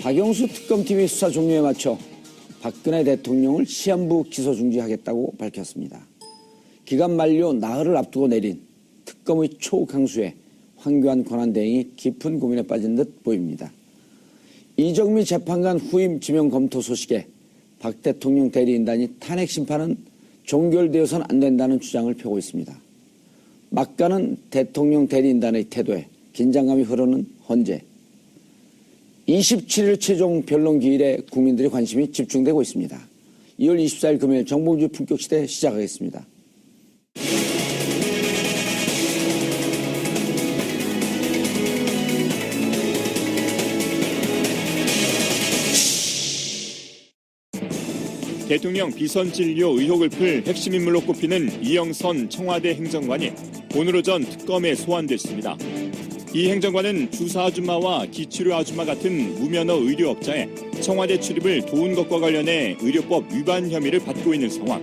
박영수 특검팀이 수사 종료에 맞춰 박근혜 대통령을 시한부 기소 중지하겠다고 밝혔습니다. 기간 만료 나흘을 앞두고 내린 특검의 초강수에 황교안 권한대행이 깊은 고민에 빠진 듯 보입니다. 이정미 재판관 후임 지명 검토 소식에 박 대통령 대리인단이 탄핵 심판은 종결되어서는 안 된다는 주장을 펴고 있습니다. 막가는 대통령 대리인단의 태도에 긴장감이 흐르는 헌재. 27일 최종 변론 기일에 국민들의 관심이 집중되고 있습니다. 2월 24일 금요일 정봉주 품격시대 시작하겠습니다. 대통령 비선 진료 의혹을 풀 핵심 인물로 꼽히는 이영선 청와대 행정관이 오늘 오전 특검에 소환됐습니다. 이 행정관은 주사 아줌마와 기치료 아줌마 같은 무면허 의료업자에 청와대 출입을 도운 것과 관련해 의료법 위반 혐의를 받고 있는 상황.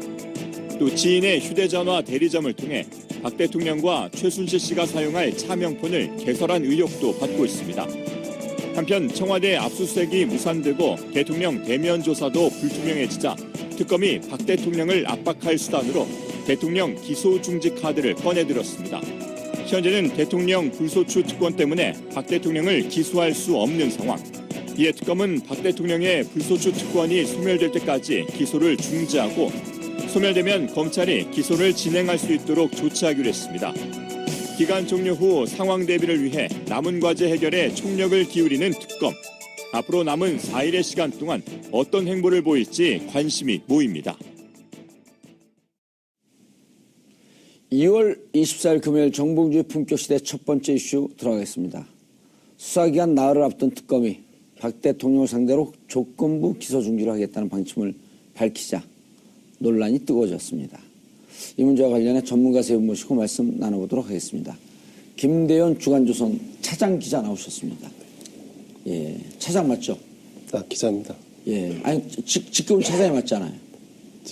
또 지인의 휴대전화 대리점을 통해 박 대통령과 최순실 씨가 사용할 차명폰을 개설한 의혹도 받고 있습니다. 한편 청와대 압수수색이 무산되고 대통령 대면 조사도 불투명해지자 특검이 박 대통령을 압박할 수단으로 대통령 기소 중지 카드를 꺼내들었습니다. 현재는 대통령 불소추 특권 때문에 박 대통령을 기소할 수 없는 상황. 이에 특검은 박 대통령의 불소추 특권이 소멸될 때까지 기소를 중지하고 소멸되면 검찰이 기소를 진행할 수 있도록 조치하기로 했습니다. 기간 종료 후 상황 대비를 위해 남은 과제 해결에 총력을 기울이는 특검. 앞으로 남은 4일의 시간 동안 어떤 행보를 보일지 관심이 모입니다. 2월 24일 금요일 정봉주의 품격시대 첫 번째 이슈 들어가겠습니다. 수사기간 나흘을 앞둔 특검이 박 대통령을 상대로 조건부 기소 중지를 하겠다는 방침을 밝히자 논란이 뜨거워졌습니다. 이 문제와 관련해 전문가 세 분 모시고 말씀 나눠보도록 하겠습니다. 김대현 주간조선 차장 기자 나오셨습니다. 예, 차장 맞죠? 아, 기자입니다. 예, 아니 직급은 차장이 맞잖아요.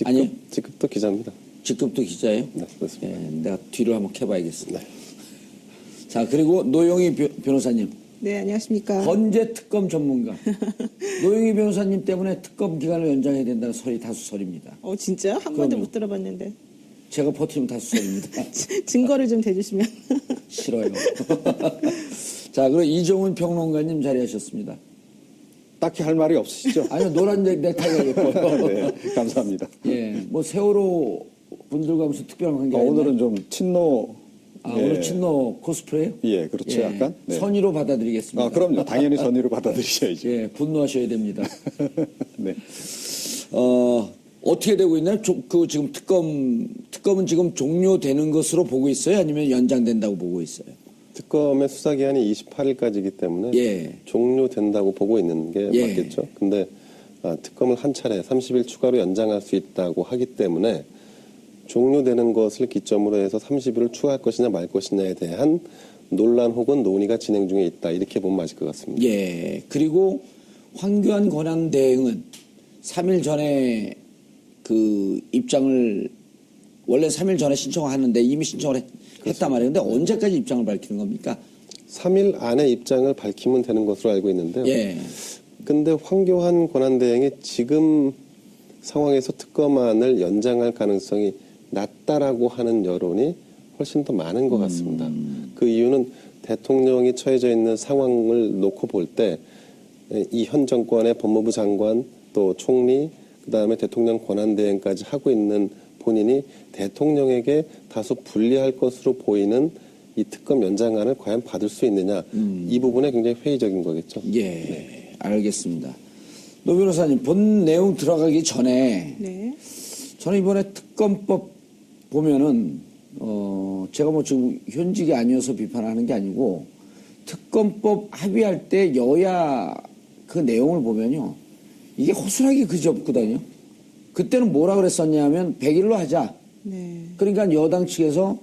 아니 직급도 기자입니다. 직급도 기자예요? 네, 그렇습니다. 예, 내가 뒤로 한번 캐봐야겠습니다. 네. 자, 그리고 노영희 변호사님. 네, 안녕하십니까. 헌재 특검 전문가. 노영희 변호사님 때문에 특검 기간을 연장해야 된다는 설이 다수설입니다. 진짜요? 한 번도 못 들어봤는데. 제가 버티면 다수설입니다. 증거를 좀 대주시면. 싫어요. 자, 그리고 이종훈 평론가님 자리하셨습니다. 딱히 할 말이 없으시죠? 아니요, 노란 넥타이가 예뻐요. 네, 감사합니다. 예, 뭐 세월호 분들과 무슨 특별한 관계가 오늘은 좀 친노. 아, 예. 오늘 친노 코스프레요? 예, 그렇죠. 예, 약간. 네. 선의로 받아들이겠습니다. 아, 그럼요. 당연히 선의로 받아들이셔야죠. 예, 분노하셔야 됩니다. 네. 어떻게 되고 있나요? 지금 특검은 지금 종료되는 것으로 보고 있어요? 아니면 연장된다고 보고 있어요? 특검의 수사 기한이 28일까지이기 때문에 예. 종료된다고 보고 있는 게 예. 맞겠죠. 근데 특검을 한 차례 30일 추가로 연장할 수 있다고 하기 때문에 종료되는 것을 기점으로 해서 30일을 추가할 것이냐 말 것이냐에 대한 논란 혹은 논의가 진행 중에 있다. 이렇게 보면 맞을 것 같습니다. 예. 그리고 황교안 권한대행은 3일 전에 그 입장을 원래 3일 전에 신청을 하는데 이미 신청을 했단 말이에요. 근데 언제까지 입장을 밝히는 겁니까? 3일 안에 입장을 밝히면 되는 것으로 알고 있는데요. 예. 근데 황교안 권한대행이 지금 상황에서 특검안을 연장할 가능성이 낮다라고 하는 여론이 훨씬 더 많은 것 같습니다. 그 이유는 대통령이 처해져 있는 상황을 놓고 볼 때 이 현 정권의 법무부 장관 또 총리 그다음에 대통령 권한대행까지 하고 있는 본인이 대통령에게 다소 불리할 것으로 보이는 이 특검 연장안을 과연 받을 수 있느냐 이 부분에 굉장히 회의적인 거겠죠. 예, 네. 알겠습니다. 노 변호사님, 본 내용 들어가기 전에 네. 저는 이번에 특검법 보면은 제가 뭐 지금 현직이 아니어서 비판하는 게 아니고 특검법 합의할 때 여야 그 내용을 보면요 이게 허술하게 그지없거든요. 그때는 뭐라 그랬었냐면 100일로 하자. 네. 그러니까 여당 측에서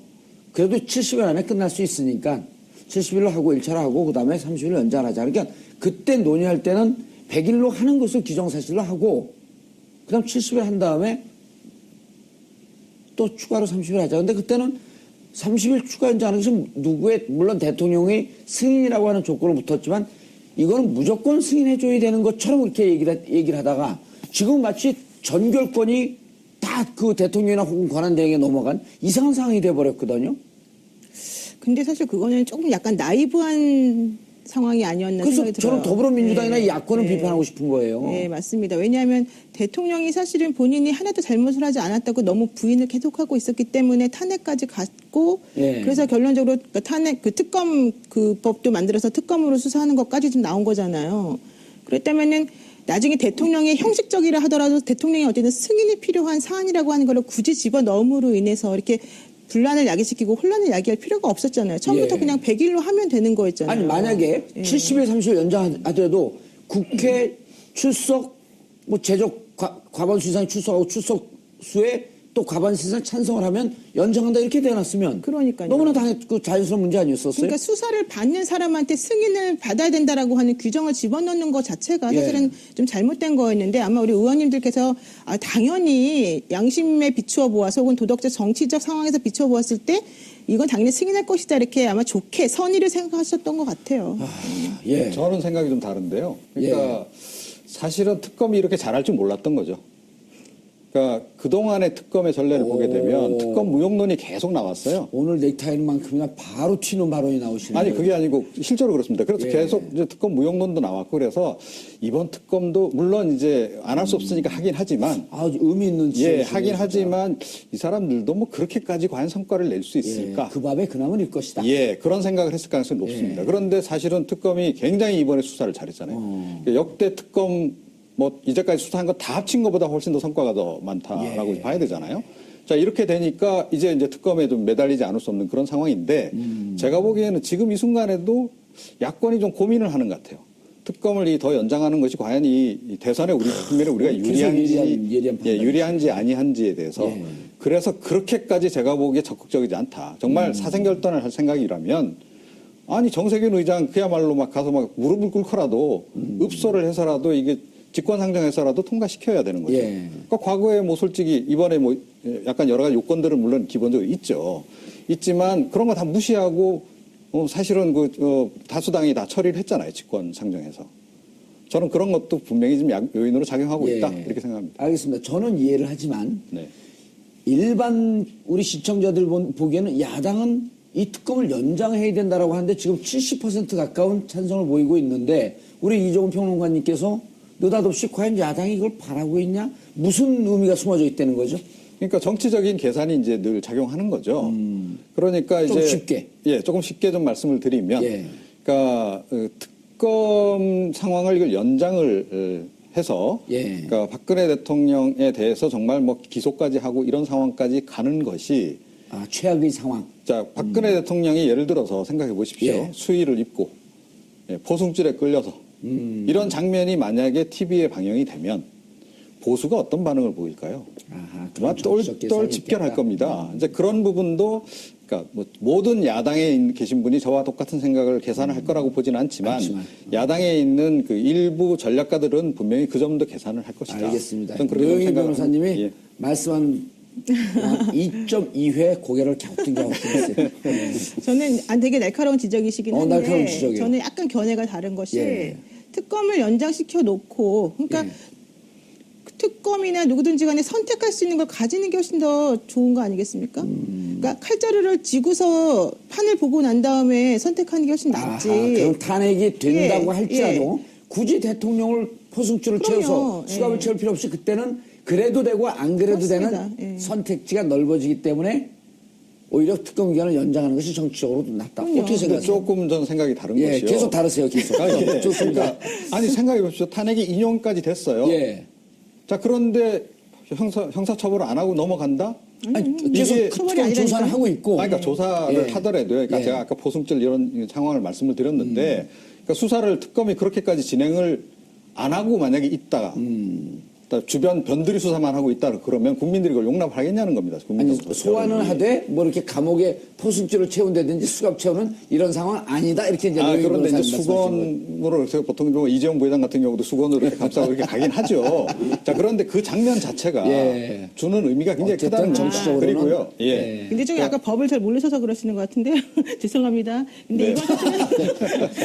그래도 70일 안에 끝날 수 있으니까 70일로 하고 1차로 하고 그다음에 30일 연장하자. 그러니까 그때 논의할 때는 100일로 하는 것을 기정사실로 하고 그다음 70일 한 다음에 또 추가로 30일 하자. 근데 그때는 30일 추가 연장하는 것은 누구의 물론 대통령의 승인이라고 하는 조건을 붙었지만 이거는 무조건 승인해줘야 되는 것처럼 이렇게 얘기를 하다가 지금 마치 전결권이 다 그 대통령이나 혹은 권한대행에 넘어간 이상한 상황이 돼버렸거든요. 근데 사실 그거는 조금 약간 나이브한 상황이 아니었나 그래서 생각이 들어요. 저는 더불어민주당이나 이 야권을 네. 비판하고 싶은 거예요. 네, 맞습니다. 왜냐하면 대통령이 사실은 본인이 하나도 잘못을 하지 않았다고 너무 부인을 계속하고 있었기 때문에 탄핵까지 갔고, 예. 그래서 결론적으로 그 탄핵 그 특검 그 법도 만들어서 특검으로 수사하는 것까지 좀 나온 거잖아요. 그랬다면은 나중에 대통령이 형식적이라 하더라도 대통령이 어쨌든 승인이 필요한 사안이라고 하는 걸 굳이 집어 넣음으로 인해서 이렇게 분란을 야기시키고 혼란을 야기할 필요가 없었잖아요. 처음부터 예. 그냥 100일로 하면 되는 거였잖아요. 아니 만약에 70일 30일 연장하더라도 국회 출석 뭐 제적 과반수 이상 출석하고 출석수에 또 과반수 이상 찬성을 하면 연장한다 이렇게 돼놨으면 그러니까요. 너무나 그 자연스러운 문제 아니었었어요? 그러니까 수사를 받는 사람한테 승인을 받아야 된다라고 하는 규정을 집어넣는 것 자체가 예. 사실은 좀 잘못된 거였는데 아마 우리 의원님들께서 당연히 양심에 비추어 보아서 혹은 도덕적 정치적 상황에서 비추어 보았을 때 이건 당연히 승인할 것이다 이렇게 아마 좋게 선의를 생각하셨던 것 같아요. 예. 저는 생각이 좀 다른데요. 그러니까 사실은 특검이 이렇게 잘할 줄 몰랐던 거죠. 그러니까 그동안의 특검의 전례를 보게 되면 특검 무용론이 계속 나왔어요. 오늘 넥타이만큼이나 바로 튀는 발언이 나오시는 아니 거예요. 그게 아니고 실제로 그렇습니다. 그래서 예. 계속 이제 특검 무용론도 나왔고 그래서 이번 특검도 물론 이제 안 할 수 없으니까 하긴 하지만 아주 의미 있는 예 지적이시네요, 하긴 진짜. 하지만 이 사람들도 뭐 그렇게까지 과연 성과를 낼 수 있을까? 예, 그 밥에 그 남은 일 것이다. 예, 그런 생각을 했을 가능성이 높습니다. 그런데 사실은 특검이 굉장히 이번에 수사를 잘했잖아요. 역대 특검 뭐 이제까지 수사한 거 다 합친 것보다 훨씬 더 성과가 더 많다라고 봐야 되잖아요. 자, 이렇게 되니까 이제 특검에 좀 매달리지 않을 수 없는 그런 상황인데 제가 보기에는 지금 이 순간에도 야권이 좀 고민을 하는 것 같아요. 특검을 더 연장하는 것이 과연 이 대선에 우리 국민에 우리가 유리한 유리한지 아니한지에 대해서 그래서 그렇게까지 제가 보기에 적극적이지 않다. 정말 사생결단을 할 생각이라면 아니 정세균 의장 그야말로 막 가서 막 무릎을 꿇고라도 읍소를 해서라도 이게 직권상정해서라도 통과시켜야 되는 거죠. 예. 그러니까 과거에 뭐 솔직히 이번에 뭐 약간 여러 가지 요건들은 물론 기본적으로 있죠. 있지만 그런 거 다 무시하고 사실은 다수당이 다 처리를 했잖아요. 직권상정해서. 저는 그런 것도 분명히 좀 요인으로 작용하고 예. 있다 이렇게 생각합니다. 알겠습니다. 저는 이해를 하지만 네. 일반 우리 시청자들 보기에는 야당은 이 특검을 연장해야 된다라고 하는데 지금 70% 가까운 찬성을 보이고 있는데 우리 이종훈 평론가님께서 느닷없이 과연 야당이 이걸 바라고 있냐? 무슨 의미가 숨어져 있다는 거죠? 그러니까 정치적인 계산이 이제 늘 작용하는 거죠. 그러니까 좀 이제 쉽게. 예, 조금 쉽게 좀 말씀을 드리면, 예. 그러니까 특검 상황을 이걸 연장을 해서, 예. 그러니까 박근혜 대통령에 대해서 정말 뭐 기소까지 하고 이런 상황까지 가는 것이, 최악의 상황. 자 박근혜 대통령이 예를 들어서 생각해 보십시오. 예. 수의를 입고 포승줄에 끌려서 이런 장면이 만약에 TV에 방영이 되면 보수가 어떤 반응을 보일까요? 아마 똘똘 집결할 겁니다. 이제 그런 부분도 그러니까 뭐 모든 야당에 계신 분이 저와 똑같은 생각을 계산을 할 거라고 보지는 않지만 야당에 있는 그 일부 전략가들은 분명히 그 점도 계산을 할 것이다. 알겠습니다. 저는 그렇게 노영희 생각을 변호사님이 합니다. 예. 말씀한 2.2회 고개를 갸우뚱갸우뚱 했어요. 저는 되게 날카로운 지적이시긴 한데 날카로운 지적이에요. 저는 약간 견해가 다른 것이 예. 특검을 연장시켜 놓고 그러니까 예. 특검이나 누구든지 간에 선택할 수 있는 걸 가지는 게 훨씬 더 좋은 거 아니겠습니까? 그러니까 칼자루를 쥐고서 판을 보고 난 다음에 선택하는 게 훨씬 낫지. 그럼 탄핵이 된다고 예, 할지라도 굳이 대통령을 포승줄을 그럼요. 채워서 수갑을 예. 채울 필요 없이 그때는 그래도 되고 안 그래도 그렇습니다. 되는 예. 선택지가 넓어지기 때문에 오히려 특검 기간을 연장하는 것이 정치적으로도 낫다. 그럼요. 어떻게 근데 생각하세요? 조금 전 생각이 다른 예, 것이요. 계속 다르세요. 계속. 예. 좋습니다. 아니 생각해 보십시오. 탄핵이 인용까지 됐어요. 예. 자 그런데 형사처벌을 안 하고 넘어간다? 아니, 계속 이게 특검 처벌이 조사는 하고 있고. 그러니까 조사를 예. 하더라도요. 그러니까 예. 제가 아까 포승줄 이런 상황을 말씀을 드렸는데, 그러니까 수사를 특검이 그렇게까지 진행을 안 하고 만약에 있다가 주변 변두리 수사만 하고 있다 그러면 국민들이 그걸 용납하겠냐는 겁니다. 아니, 소환은 하되 뭐 이렇게 감옥에 포승줄을 채운다든지 수갑 채우는 이런 상황 아니다 이렇게 이제 노영희 그런데 이제 변호사님 수건으로 그래서 보통 뭐 이재용 부회장 같은 경우도 수건으로 이렇게 감싸고 이렇게 가긴 하죠. 자, 그런데 그 장면 자체가 예. 주는 의미가 굉장히 어쨌든 크다는 겁니다. 정치적으로는 그리고요. 예. 근데 좀 약간 법을 잘 모르셔서 그러시는 것 같은데요. 죄송합니다. 근데 이건 사실은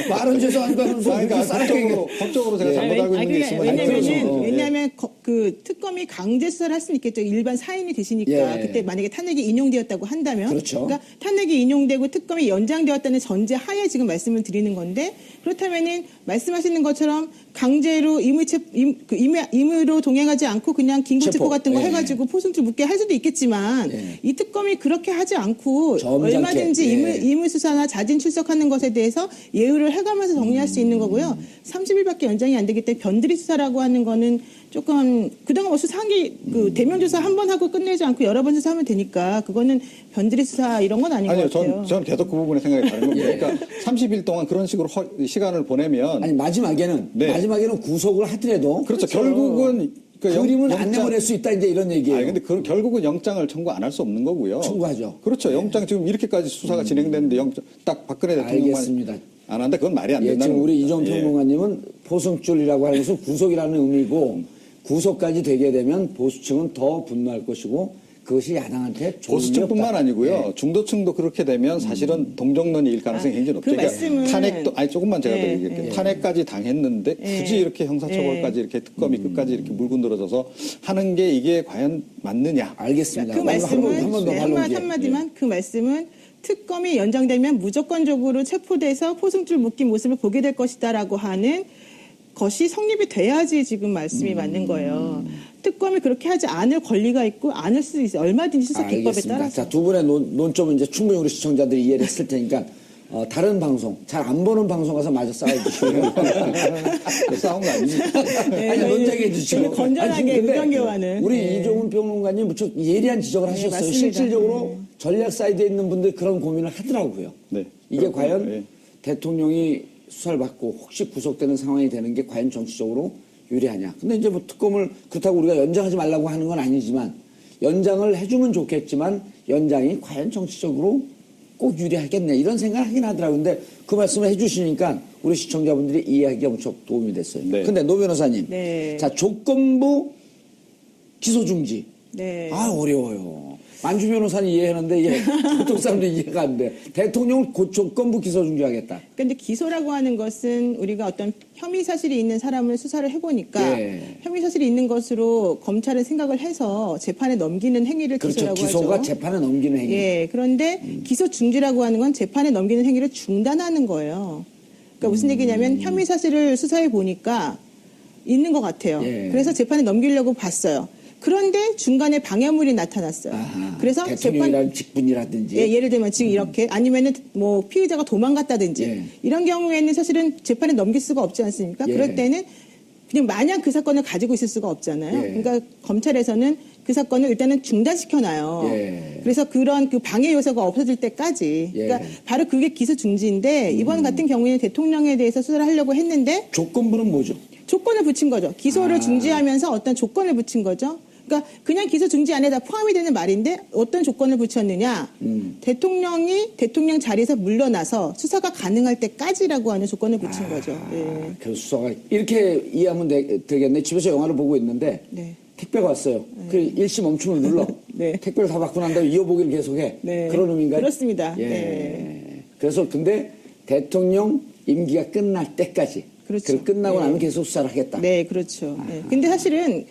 말은 죄송하니까 하면서 그러니까 싸게 법적으로 제가 잘못하고 있는 게 있으면 왜냐하면 그 특검이 강제 수사를 할 수는 있겠죠. 일반 사인이 되시니까 예. 그때 만약에 탄핵이 인용되었다고 한다면, 그렇죠. 그러니까 탄핵이 인용되고 특검이 연장되었다는 전제 하에 지금 말씀을 드리는 건데 그렇다면은 말씀하시는 것처럼 강제로 임의로 동행하지 않고 그냥 긴급체포 체포. 같은 거 예. 해가지고 포승줄 묶게 할 수도 있겠지만 예. 이 특검이 그렇게 하지 않고 점잖게. 얼마든지 예. 임의수사나 자진 출석하는 것에 대해서 예우를 해가면서 정리할 수 있는 거고요. 30일밖에 연장이 안 되기 때문에 변두리 수사라고 하는 거는 조금 그동안 뭐 수사한 게 그 대면 조사 한 번 하고 끝내지 않고 여러 번 수사하면 되니까 그거는 변두리 수사 이런 건 아닌 것 같아요. 전 계속 그 부분에 생각이 다른 겁니다. 그러니까 30일 동안 그런 식으로 시간을 보내면 아니 마지막에는 구속을 하더라도 그렇죠. 결국은 그림은 안 내보낼 수 있다 이제 이런 얘기예요. 아니 근데 결국은 영장을 청구 안 할 수 없는 거고요. 청구하죠. 그렇죠. 영장 지금 이렇게까지 수사가 진행됐는데 영장 딱 박근혜 대통령만 알겠습니다. 안 한다. 그건 말이 안 예, 된다는 지금 우리 겁니다. 이종 평론가님은 포승줄이라고 하는 것은 구속이라는 의미고 구속까지 되게 되면 보수층은 더 분노할 것이고 그것이 야당한테 좋은 보수층뿐만 일이 없다. 아니고요. 예. 중도층도 그렇게 되면 사실은 동정론일 가능성이 굉장히 높죠. 그 말씀은 탄핵도 조금만 제가 더 예, 얘기할게요. 예. 탄핵까지 당했는데 굳이 이렇게 형사처벌까지 이렇게 특검이 끝까지 이렇게 물고 늘어져서 하는 게 이게 과연 맞느냐? 알겠습니다. 그 말씀은 한번 더 한마디만 그 말씀은 특검이 연장되면 무조건적으로 체포돼서 포승줄 묶인 모습을 보게 될 것이다라고 하는 것이 성립이 돼야지 지금 말씀이 맞는 거예요. 특검이 그렇게 하지 않을 권리가 있고 않을 수도 있어요. 얼마든지 수사 기법에 알겠습니다. 따라서. 자, 두 분의 논점은 이제 충분히 우리 시청자들이 이해를 했을 테니까 다른 방송, 잘 안 보는 방송 가서 마저 싸워주시고요. 싸운 거 아닙니까? 아니, 논쟁해 주시고. 되게 건전하게 근데 의견교환을. 우리 네. 이종훈 평론가님 무척 예리한 지적을 하셨어요. 맞습니다. 실질적으로 전략 사이드에 있는 분들 그런 고민을 하더라고요. 네. 이게 그렇군요. 과연 네. 대통령이 수사를 받고 혹시 구속되는 상황이 되는 게 과연 정치적으로 유리하냐. 근데 이제 뭐 특검을 그렇다고 우리가 연장하지 말라고 하는 건 아니지만 연장을 해주면 좋겠지만 연장이 과연 정치적으로 꼭 유리하겠네 이런 생각을 하긴 하더라고요. 근데 그 말씀을 해주시니까 우리 시청자분들이 이해하기가 무척 도움이 됐어요. 네. 근데 노 변호사님, 네. 자 조건부 기소 중지. 네. 아 어려워요. 만주 변호사는 이해하는데 이게 보통 사람도 이해가 안 돼. 대통령을 조건부 기소 중지하겠다. 근데 기소라고 하는 것은 우리가 어떤 혐의 사실이 있는 사람을 수사를 해보니까 예. 혐의 사실이 있는 것으로 검찰은 생각을 해서 재판에 넘기는 행위를 그렇죠. 기소라고 기소가 하죠. 재판에 넘기는 행위. 예, 그런데 기소 중지라고 하는 건 재판에 넘기는 행위를 중단하는 거예요. 그러니까 무슨 얘기냐면 혐의 사실을 수사해 보니까 있는 것 같아요. 예. 그래서 재판에 넘기려고 봤어요. 그런데 중간에 방해물이 나타났어요. 아하, 그래서 대통령이라는 직분이라든지. 예, 예를 들면 지금 이렇게 아니면은 뭐 피의자가 도망갔다든지 예. 이런 경우에는 사실은 재판에 넘길 수가 없지 않습니까? 예. 그럴 때는 그냥 마냥 그 사건을 가지고 있을 수가 없잖아요. 예. 그러니까 검찰에서는 그 사건을 일단은 중단시켜놔요. 예. 그래서 그런 그 방해 요소가 없어질 때까지. 예. 그러니까 바로 그게 기소 중지인데 이번 같은 경우에는 대통령에 대해서 수사를 하려고 했는데 조건부는 뭐죠? 조건을 붙인 거죠. 기소를 중지하면서 어떤 조건을 붙인 거죠. 그러니까 그냥 기소 중지 안에 다 포함이 되는 말인데 어떤 조건을 붙였느냐. 대통령이 대통령 자리에서 물러나서 수사가 가능할 때까지라고 하는 조건을 붙인 거죠. 예. 그 수사가 이렇게 이해하면 되겠네. 집에서 영화를 보고 있는데 네. 택배가 왔어요. 그 일시 멈춤을 눌러. 네. 택배를 다 받고 난 다음에 이어보기를 계속해. 네. 그런 의미인가요? 그렇습니다. 예. 네. 그래서 근데 대통령 임기가 끝날 때까지. 그렇죠. 그 끝나고 네. 나면 계속 수사를 하겠다. 네, 그렇죠. 네. 근데 사실은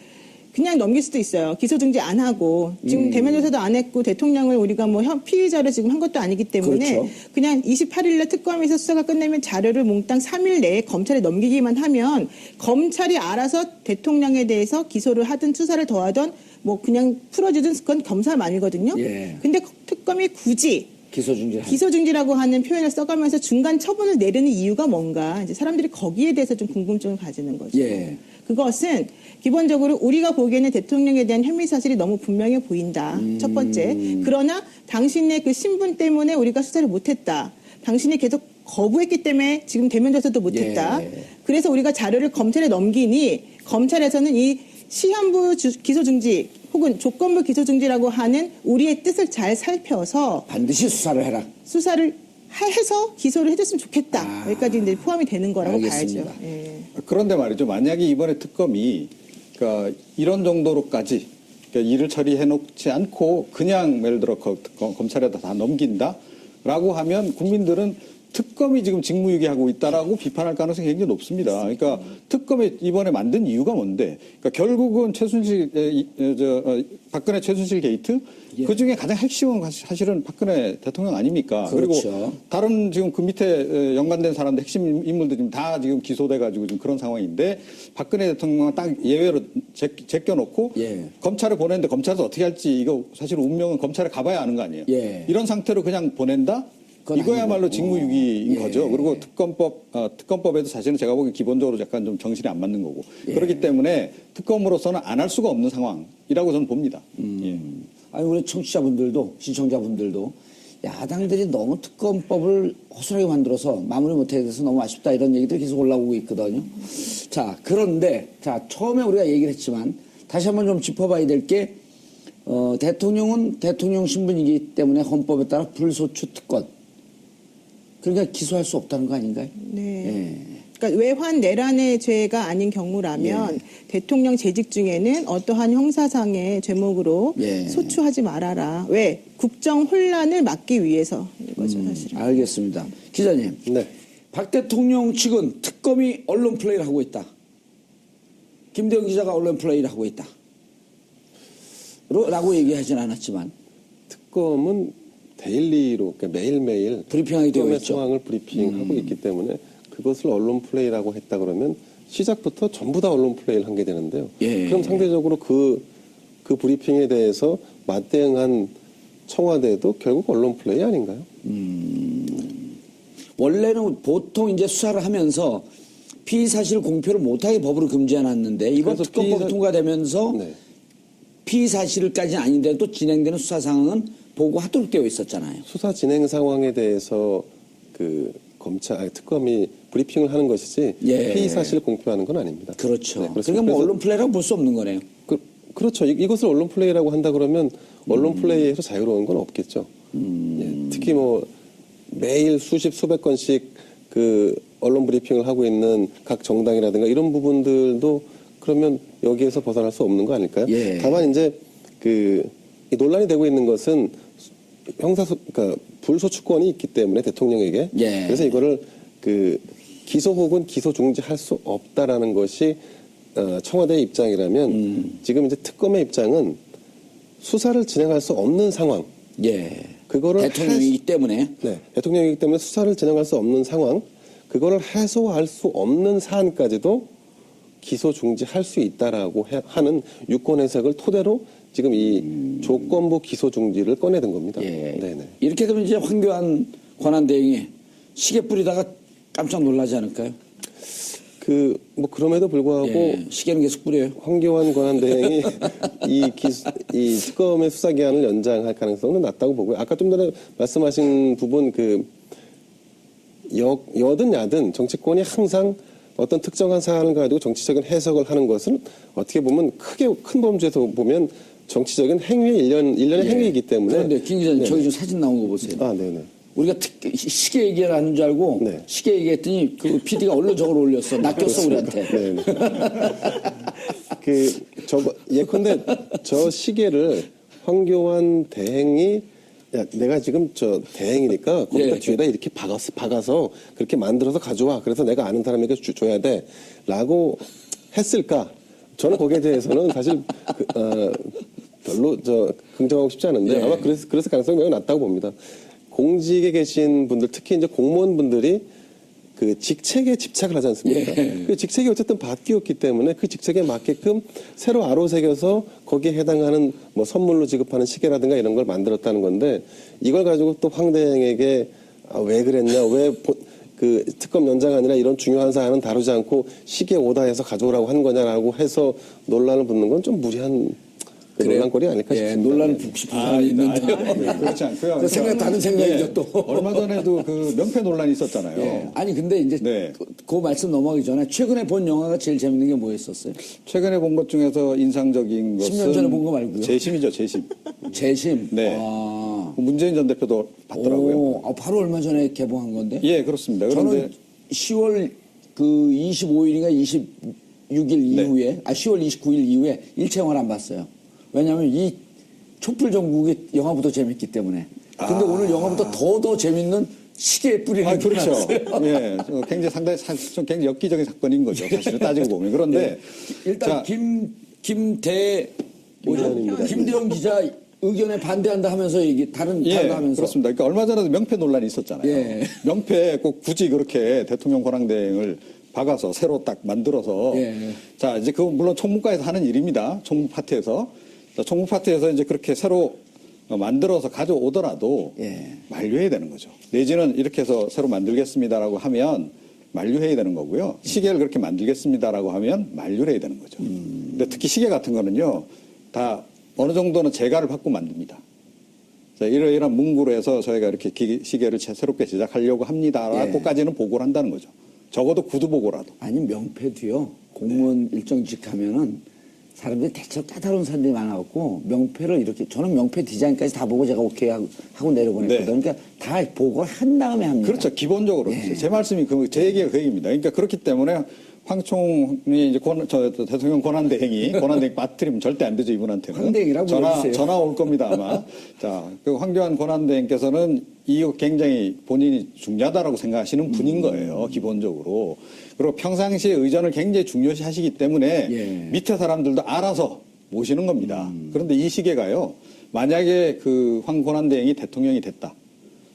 그냥 넘길 수도 있어요. 기소 중지 안 하고 지금 대면 조사도 안 했고 대통령을 우리가 뭐 피의자로 지금 한 것도 아니기 때문에 그렇죠. 그냥 28일날 특검에서 수사가 끝나면 자료를 몽땅 3일 내에 검찰에 넘기기만 하면 검찰이 알아서 대통령에 대해서 기소를 하든 수사를 더하든 뭐 그냥 풀어주든 그건 검사만이거든요. 예. 근데 특검이 굳이 기소 중지. 기소 중지라고 하는 표현을 써가면서 중간 처분을 내리는 이유가 뭔가 이제 사람들이 거기에 대해서 좀 궁금증을 가지는 거죠. 예. 그것은 기본적으로 우리가 보기에는 대통령에 대한 혐의 사실이 너무 분명해 보인다. 첫 번째. 그러나 당신의 그 신분 때문에 우리가 수사를 못했다. 당신이 계속 거부했기 때문에 지금 대면 조사도 못했다. 예. 그래서 우리가 자료를 검찰에 넘기니 검찰에서는 이 시한부 기소 중지 혹은 조건부 기소 중지라고 하는 우리의 뜻을 잘 살펴서 반드시 수사를 해라. 수사를 해서 기소를 해줬으면 좋겠다. 여기까지 이제 포함이 되는 거라고 알겠습니다. 봐야죠. 예. 그런데 말이죠. 만약에 이번에 특검이 그러니까 이런 정도로까지 그러니까 일을 처리해놓지 않고 그냥 예를 들어 검찰에다 다 넘긴다라고 하면 국민들은 특검이 지금 직무유기하고 있다라고 비판할 가능성이 굉장히 높습니다. 그러니까 특검이 이번에 만든 이유가 뭔데? 그러니까 결국은 박근혜 최순실 게이트 예. 그 중에 가장 핵심은 사실은 박근혜 대통령 아닙니까? 그렇죠. 그리고 다른 지금 그 밑에 연관된 사람들 핵심 인물들 지금 다 지금 기소돼가지고 지금 그런 상황인데 박근혜 대통령은 딱 예외로 제껴놓고 예. 검찰에 보냈는데 검찰에서 어떻게 할지 이거 사실 운명은 검찰에 가봐야 아는 거 아니에요? 예. 이런 상태로 그냥 보낸다? 그건 이거야말로 아니고. 직무유기인 예. 거죠. 그리고 특검법에도 사실은 제가 보기엔 기본적으로 약간 좀 정신이 안 맞는 거고. 예. 그렇기 때문에 특검으로서는 안 할 수가 없는 상황이라고 저는 봅니다. 예. 아니 우리 청취자분들도 시청자분들도 야당들이 너무 특검법을 허술하게 만들어서 마무리 못하게 돼서 너무 아쉽다 이런 얘기들이 계속 올라오고 있거든요. 자 그런데 자 처음에 우리가 얘기를 했지만 다시 한번 좀 짚어봐야 될 게 대통령은 대통령 신분이기 때문에 헌법에 따라 불소추 특권 그러니까 기소할 수 없다는 거 아닌가요? 네. 예. 그러니까 외환 내란의 죄가 아닌 경우라면 예. 대통령 재직 중에는 어떠한 형사상의 죄목으로 예. 소추하지 말아라. 왜? 국정 혼란을 막기 위해서 이거죠, 사실은. 알겠습니다. 기자님. 네. 박 대통령 측은 특검이 언론 플레이를 하고 있다. 김대영 기자가 언론 플레이를 하고 있다. 라고 얘기하진 않았지만 특검은 데일리로 그러니까 매일매일 브리핑하게 되어 특검의 있죠. 상황을 브리핑하고 있기 때문에 그것을 언론 플레이라고 했다 그러면 시작부터 전부 다 언론 플레이를 한 게 되는데요. 예. 그럼 상대적으로 그 브리핑에 대해서 맞대응한 청와대도 결국 언론 플레이 아닌가요? 원래는 보통 이제 수사를 하면서 피의 사실 공표를 못하게 법으로 금지해놨는데 이번 그래서 특검법이 통과되면서 네. 피의 사실까지는 아닌데 또 진행되는 수사 상황은 보고하도록 되어 있었잖아요. 수사 진행 상황에 대해서 특검이 브리핑을 하는 것이지 예. 피의 사실을 공표하는 건 아닙니다. 그렇죠. 네, 그렇습니다. 그러니까 뭐 그래서 언론 플레이라고 볼 수 없는 거네요. 그렇죠. 이것을 언론 플레이라고 한다 그러면 언론 플레이에서 자유로운 건 없겠죠. 예, 특히 뭐 매일 수백 건씩 그 언론 브리핑을 하고 있는 각 정당이라든가 이런 부분들도 그러면 여기에서 벗어날 수 없는 거 아닐까요? 예. 다만 이제 이 논란이 되고 있는 것은 그러니까 불소추권이 있기 때문에 대통령에게 예. 그래서 이거를 기소 혹은 기소 중지할 수 없다라는 것이 청와대의 입장이라면 지금 이제 특검의 입장은 수사를 진행할 수 없는 상황. 예. 그거를 대통령이기 때문에 네, 대통령이기 때문에 수사를 진행할 수 없는 상황, 그거를 해소할 수 없는 사안까지도 기소 중지할 수 있다라고 하는 유권 해석을 토대로 지금 이 조건부 기소 중지를 꺼내든 겁니다. 예. 네네. 이렇게 되면 이제 황교안 권한대행이 시계 뿌리다가 깜짝 놀라지 않을까요? 뭐 그럼에도 불구하고 예. 시계는 계속 뿌려요. 황교안 권한대행이 이 특검의 수사 기한을 연장할 가능성은 낮다고 보고요. 아까 좀 전에 말씀하신 부분 여든 야든 정치권이 항상 어떤 특정한 사안을 가지고 정치적인 해석을 하는 것은 어떻게 보면 큰 범주에서 보면 정치적인 행위의 일련의 행위이기 때문에. 그런데 김 기자님 네. 저기 좀 사진 나온 거 보세요. 아, 네네. 우리가 시계 얘기를 하는 줄 알고 네. 시계 얘기했더니 그 PD가 얼른 저걸 올렸어. 낚였어 우리한테. 네네. 예컨대 저 시계를 황교안 대행이 야, 내가 지금 대행이니까 거기다 예. 뒤에다 이렇게 박아서 그렇게 만들어서 가져와. 그래서 내가 아는 사람에게 줘야 돼. 라고 했을까? 저는 거기에 대해서는 사실 별로 긍정하고 싶지 않은데 예. 아마 그랬을 가능성이 매우 낮다고 봅니다. 공직에 계신 분들, 특히 이제 공무원분들이 그 직책에 집착을 하지 않습니까? 예. 그 직책이 어쨌든 바뀌었기 때문에 그 직책에 맞게끔 새로 아로새겨서 거기에 해당하는 뭐 선물로 지급하는 시계라든가 이런 걸 만들었다는 건데 이걸 가지고 또 황 대행에게 왜 그랬냐, 왜 그 특검 연장안이나 이런 중요한 사안은 다루지 않고 시계 오다해서 가져오라고 한 거냐라고 해서 논란을 붙는 건 좀 무리한 그 논란거리 아닐까 예, 싶습니다. 논란을 붙고 싶은 사람이 있는데요. 그렇지 않고요. 그 생각 다른 생각이죠 또. 얼마 전에도 그 명패 논란이 있었잖아요. 예. 아니 근데 이제 네. 그 말씀 넘어가기 전에 최근에 본 영화가 제일 재밌는 게 뭐였었어요? 최근에 본 것 중에서 인상적인 것은 10년 전에 본거 말고요. 재심이죠, 재심. 재심. 네. 아. 문재인 전 대표도 봤더라고요. 오, 바로 얼마 전에 개봉한 건데. 예, 그렇습니다. 그런데 저는 10월 그 25일인가 26일 이후에 10월 29일 이후에 일체영화를 안 봤어요. 왜냐하면 이 촛불 전국이 영화보다 재밌기 때문에. 근데 오늘 영화보다 더 재밌는 시계에 뿌리는 게 그렇죠. 나왔어요. 예, 상당히 좀 굉장히 엽기적인 사건인 거죠. 사실은 따지고 보면. 그런데 일단 자, 김대현입니다. 김대현 기자 의견에 반대한다 하면서 다른 예, 하면서 그렇습니다. 그러니까 얼마 전에도 명패 논란이 있었잖아요. 예. 명패 꼭 굳이 그렇게 대통령 권한대행을 박아서 새로 딱 만들어서 예. 자 이제 그 물론 총무과에서 하는 일입니다. 총무 파트에서 자, 총무 파트에서 이제 그렇게 새로 만들어서 가져오더라도 예. 만류해야 되는 거죠. 내지는 이렇게 해서 새로 만들겠습니다라고 하면 만류해야 되는 거고요. 시계를 그렇게 만들겠습니다라고 하면 만류를 해야 되는 거죠. 근데 특히 시계 같은 거는요, 다 어느 정도는 재가를 받고 만듭니다. 자, 이러이러한 문구로 해서 저희가 이렇게 시계를 새롭게 제작하려고 합니다라고까지는 보고를 한다는 거죠. 적어도 구두 보고라도. 아니 명패도요 공무원 일정 직하면은 사람들이 대체로 까다로운 사람들이 많아갖고 명패를 이렇게 저는 명패 디자인까지 다 보고 제가 오케이 하고 내려보냈거든요. 네. 그러니까 다 보고를 한 다음에 합니다. 그렇죠. 기본적으로. 제 말씀이 제 얘기가 그 얘기입니다. 그러니까 그렇기 때문에 황 총리 이제 대통령 권한대행이 빠뜨리면 절대 안 되죠, 이분한테는. 황대행이라고 불러주세요. 전화 올 겁니다, 아마. 자, 그 황교안 권한대행께서는 이거 굉장히 본인이 중요하다라고 생각하시는 분인 거예요, 기본적으로. 그리고 평상시에 의전을 굉장히 중요시 하시기 때문에 예. 밑에 사람들도 알아서 모시는 겁니다. 그런데 이 시계가요, 만약에 그 황 권한대행이 대통령이 됐다.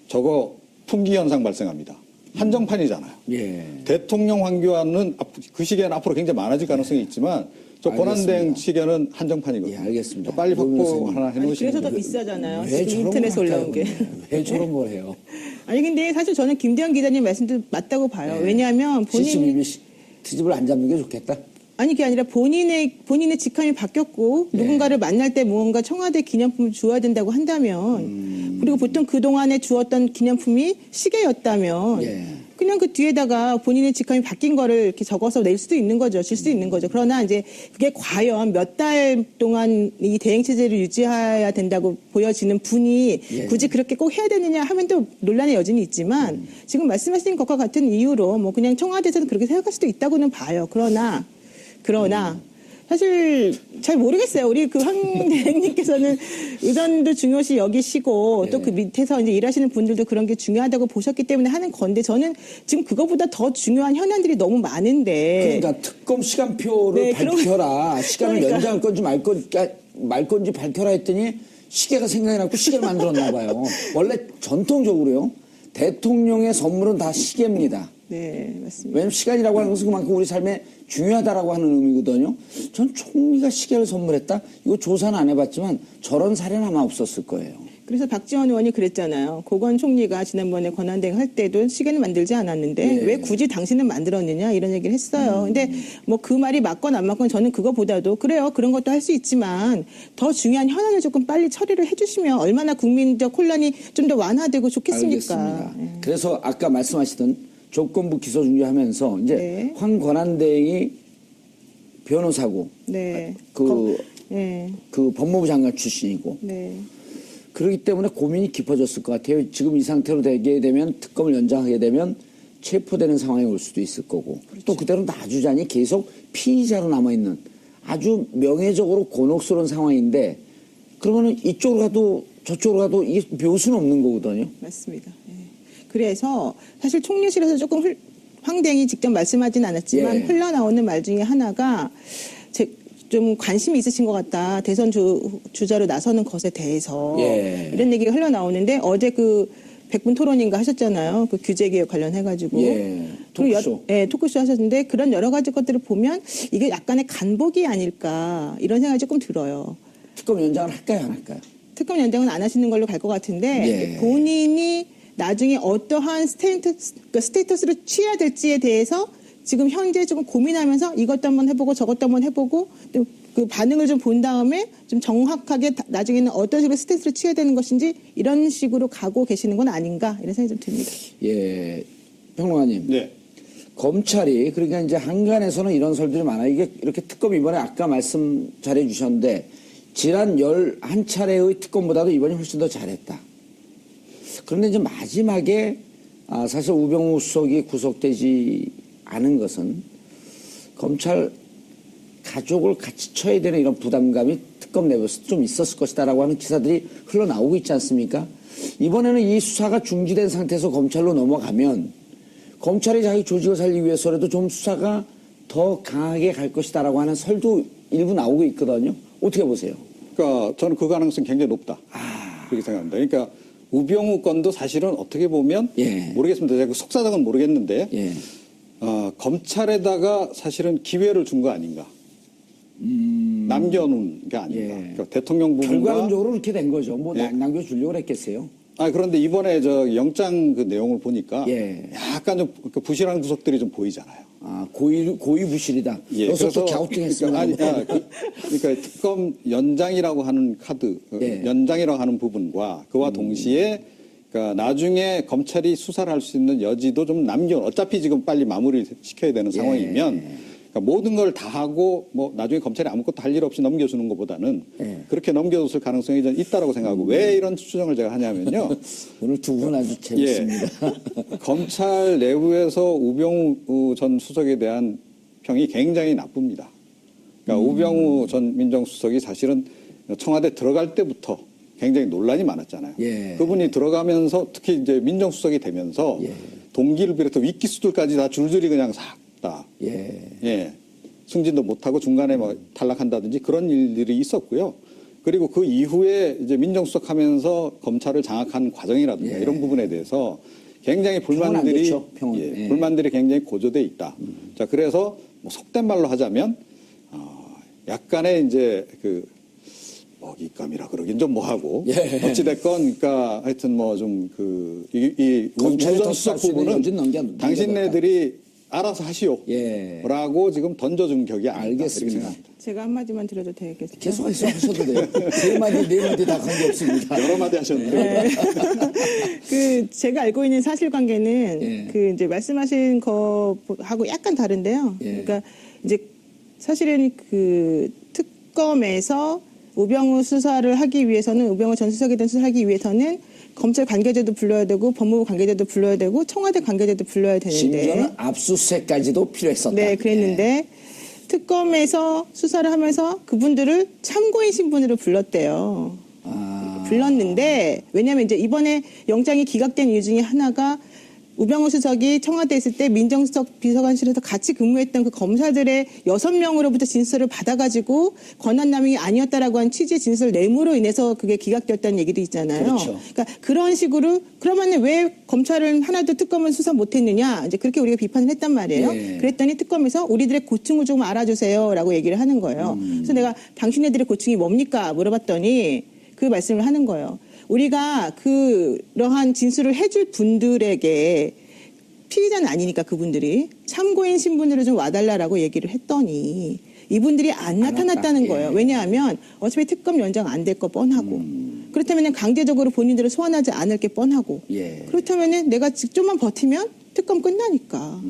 저거 품귀 현상 발생합니다. 한정판이잖아요. 예. 대통령 황교안은 그 시기에는 앞으로 굉장히 많아질 가능성이 있지만 저 권한대행 시기에는 한정판이거든요. 예, 알겠습니다. 빨리 확보 노무현 하나 아니, 해놓으시면 그래서 더 돼요. 비싸잖아요. 왜 지금 저런 인터넷에 걸 올라온 게. 할까요? 왜 저런 걸 해요? 아니 근데 사실 저는 김대현 기자님 말씀도 맞다고 봐요. 왜냐하면 본인이 CCTV 트집을 안 잡는 게 좋겠다. 아니 그게 아니라 본인의 직함이 바뀌었고 누군가를 만날 때 무언가 청와대 기념품을 주어야 된다고 한다면 그리고 보통 그동안에 주었던 기념품이 시계였다면 예. 그냥 그 뒤에다가 본인의 직함이 바뀐 거를 이렇게 적어서 낼 수도 있는 거죠. 줄 수도 있는 거죠. 그러나 이제 그게 과연 몇 달 동안 이 대행 체제를 유지해야 된다고 보여지는 분이 예. 굳이 그렇게 꼭 해야 되느냐 하면 또 논란의 여지는 있지만 지금 말씀하신 것과 같은 이유로 뭐 그냥 청와대에서는 그렇게 생각할 수도 있다고는 봐요. 그러나 사실 잘 모르겠어요. 우리 그 황 대행님께서는 의전도 중요시 여기시고 또 그 밑에서 이제 일하시는 분들도 그런 게 중요하다고 보셨기 때문에 하는 건데 저는 지금 그거보다 더 중요한 현안들이 너무 많은데 그러니까 특검 시간표를 네, 밝혀라. 시간을 그러니까. 연장할 건지 말 건지 밝혀라 했더니 시계가 생각이 나고 시계를 만들었나 봐요. 원래 전통적으로요. 대통령의 선물은 다 시계입니다. 네 맞습니다. 왜냐면 시간이라고 하는 것은 그만큼 우리 삶에 중요하다라고 하는 의미거든요. 전 총리가 시계를 선물했다? 이거 조사는 안 해봤지만 저런 사례는 아마 없었을 거예요. 그래서 박지원 의원이 그랬잖아요. 고건 총리가 지난번에 권한대행 할 때도 시계는 만들지 않았는데 왜 굳이 당신은 만들었느냐 이런 얘기를 했어요. 근데 뭐 그 말이 맞건 안 맞건 저는 그거보다도 그래요. 그런 것도 할 수 있지만 더 중요한 현안을 조금 빨리 처리를 해주시면 얼마나 국민적 혼란이 좀 더 완화되고 좋겠습니까. 알겠습니다. 그래서 아까 말씀하시던 조건부 기소 중지하면서 이제 네. 황 권한대행이 변호사고 네. 네. 그 법무부 장관 출신이고 네. 그렇기 때문에 고민이 깊어졌을 것 같아요. 지금 이 상태로 되게 되면 특검을 연장하게 되면 체포되는 상황이 올 수도 있을 거고 또 그대로 놔주자니 계속 피의자로 남아있는 아주 명예적으로 곤혹스러운 상황인데 그러면은 이쪽으로 가도 저쪽으로 가도 이게 묘수는 없는 거거든요. 맞습니다. 예. 그래서 사실 총리실에서 조금 황 대행이 직접 말씀하진 않았지만 예. 흘러나오는 말 중에 하나가 좀 관심이 있으신 것 같다. 대선 주자로 나서는 것에 대해서 예. 이런 얘기가 흘러나오는데 어제 그 100분 토론인가 하셨잖아요. 그 규제 개혁 관련해가지고. 예. 그리고 토크쇼. 토크쇼 하셨는데 그런 여러 가지 것들을 보면 이게 약간의 간복이 아닐까 이런 생각이 조금 들어요. 특검 연장을 할까요, 안 할까요? 특검 연장은 안 하시는 걸로 갈 것 같은데 예. 본인이 나중에 어떠한 스테이터스를 취해야 될지에 대해서 지금 현재 조금 고민하면서 이것도 한번 해보고 저것도 한번 해보고 또 그 반응을 좀 본 다음에 좀 정확하게 나중에는 어떤 식으로 스탠스를 취해야 되는 것인지 이런 식으로 가고 계시는 건 아닌가 이런 생각이 좀 듭니다. 예, 평론가님. 네. 검찰이 그러니까 이제 한간에서는 이런 설들이 많아요. 이게 이렇게 특검 이번에 아까 말씀 잘해 주셨는데 지난 11차례의 특검보다도 이번이 훨씬 더 잘했다. 그런데 이제 마지막에 사실 우병우 수석이 구속되지 않은 것은 검찰 가족을 같이 쳐야 되는 이런 부담감이 특검 내부에서 좀 있었을 것이다라고 하는 기사들이 흘러나오고 있지 않습니까? 이번에는 이 수사가 중지된 상태에서 검찰로 넘어가면 검찰이 자기 조직을 살리기 위해서라도 좀 수사가 더 강하게 갈 것이다라고 하는 설도 일부 나오고 있거든요. 어떻게 보세요? 그러니까 저는 그 가능성이 굉장히 높다. 그렇게 생각합니다. 그러니까 우병우 건도 사실은 어떻게 보면 예. 모르겠습니다. 제가 그 속사정은 모르겠는데 예. 검찰에다가 사실은 기회를 준 거 아닌가. 남겨놓은 게 아닌가. 예. 그러니까 대통령 부분과 결과론적으로 그렇게 된 거죠. 뭐 예. 남겨주려고 했겠어요. 그런데 이번에 저 영장 그 내용을 보니까 예. 약간 좀 그 부실한 구석들이 좀 보이잖아요. 고의 부실이다. 예, 그래서 또 그래서 갸우뚱했으면. 그러니까 특검 연장이라고 하는 카드, 예. 연장이라고 하는 부분과 그와 동시에 그러니까 나중에 검찰이 수사를 할 수 있는 여지도 좀 어차피 지금 빨리 마무리 시켜야 되는 상황이면 그러니까 모든 걸 다 하고 뭐 나중에 검찰이 아무것도 할 일 없이 넘겨주는 것보다는 그렇게 넘겨줬을 가능성이 좀 있다라고 생각하고 왜 이런 추정을 제가 하냐면요. 오늘 두 분 아주 재밌습니다. 검찰 내부에서 우병우 전 수석에 대한 평이 굉장히 나쁩니다. 그러니까 우병우 전 민정수석이 사실은 청와대 들어갈 때부터 굉장히 논란이 많았잖아요. 예. 그분이 들어가면서 특히 이제 민정수석이 되면서 동기를 비롯해 위키수들까지 다 줄줄이 그냥 싹 다. 예. 승진도 못하고 중간에 뭐 탈락한다든지 그런 일들이 있었고요. 그리고 그 이후에 이제 민정수석 하면서 검찰을 장악한 과정이라든가 이런 부분에 대해서 굉장히 불만들이, 평은. 예. 불만들이 굉장히 고조돼 있다. 자, 그래서 뭐 속된 말로 하자면, 약간의 이제 그 먹잇감이라 그러긴 좀 뭐하고. 어찌됐건, 그러니까 하여튼 뭐 좀 이 검찰이 더 우전 수석 수사할 수 있는 여지는 부분은 당신네들이 알아서 하시오. 라고 지금 던져준 격이 아니다. 알겠습니다. 제가 한마디만 드려도 되겠어요? 계속 하셔도 돼요. 세 마디, 네 마디 다 관계없습니다. 여러 마디 하셨는데. 그 제가 알고 있는 사실관계는 그 이제 말씀하신 거하고 약간 다른데요. 그러니까 이제 사실은 그 특검에서 우병우 수사를 하기 위해서는 우병우 전 수석에 대한 수사를 하기 위해서는 검찰 관계자도 불러야 되고 법무부 관계자도 불러야 되고 청와대 관계자도 불러야 되는데 심지어는 압수수색까지도 필요했었다. 네, 그랬는데 특검에서 수사를 하면서 그분들을 참고인 신분으로 불렀대요. 불렀는데 왜냐하면 이제 이번에 영장이 기각된 이유 중에 하나가 우병우 수석이 청와대에 있을 때 민정수석 비서관실에서 같이 근무했던 그 검사들의 6명으로부터 진술을 받아가지고 권한남용이 아니었다라고 한 취지의 진술 내무로 인해서 그게 기각되었다는 얘기도 있잖아요. 그렇죠. 그러니까 그런 식으로 그러면 왜 검찰은 하나도 특검을 수사 못했느냐 이제 그렇게 우리가 비판을 했단 말이에요. 그랬더니 특검에서 우리들의 고충을 좀 알아주세요라고 얘기를 하는 거예요. 그래서 내가 당신네들의 고충이 뭡니까 물어봤더니 그 말씀을 하는 거예요. 우리가 그러한 진술을 해줄 분들에게 피의자는 아니니까 그분들이 참고인 신분으로 좀 와달라라고 얘기를 했더니 이분들이 안 나타났다는 거예요. 왜냐하면 어차피 특검 연장 안 될 거 뻔하고 그렇다면 강제적으로 본인들을 소환하지 않을 게 뻔하고 그렇다면 내가 직접만 버티면 특검 끝나니까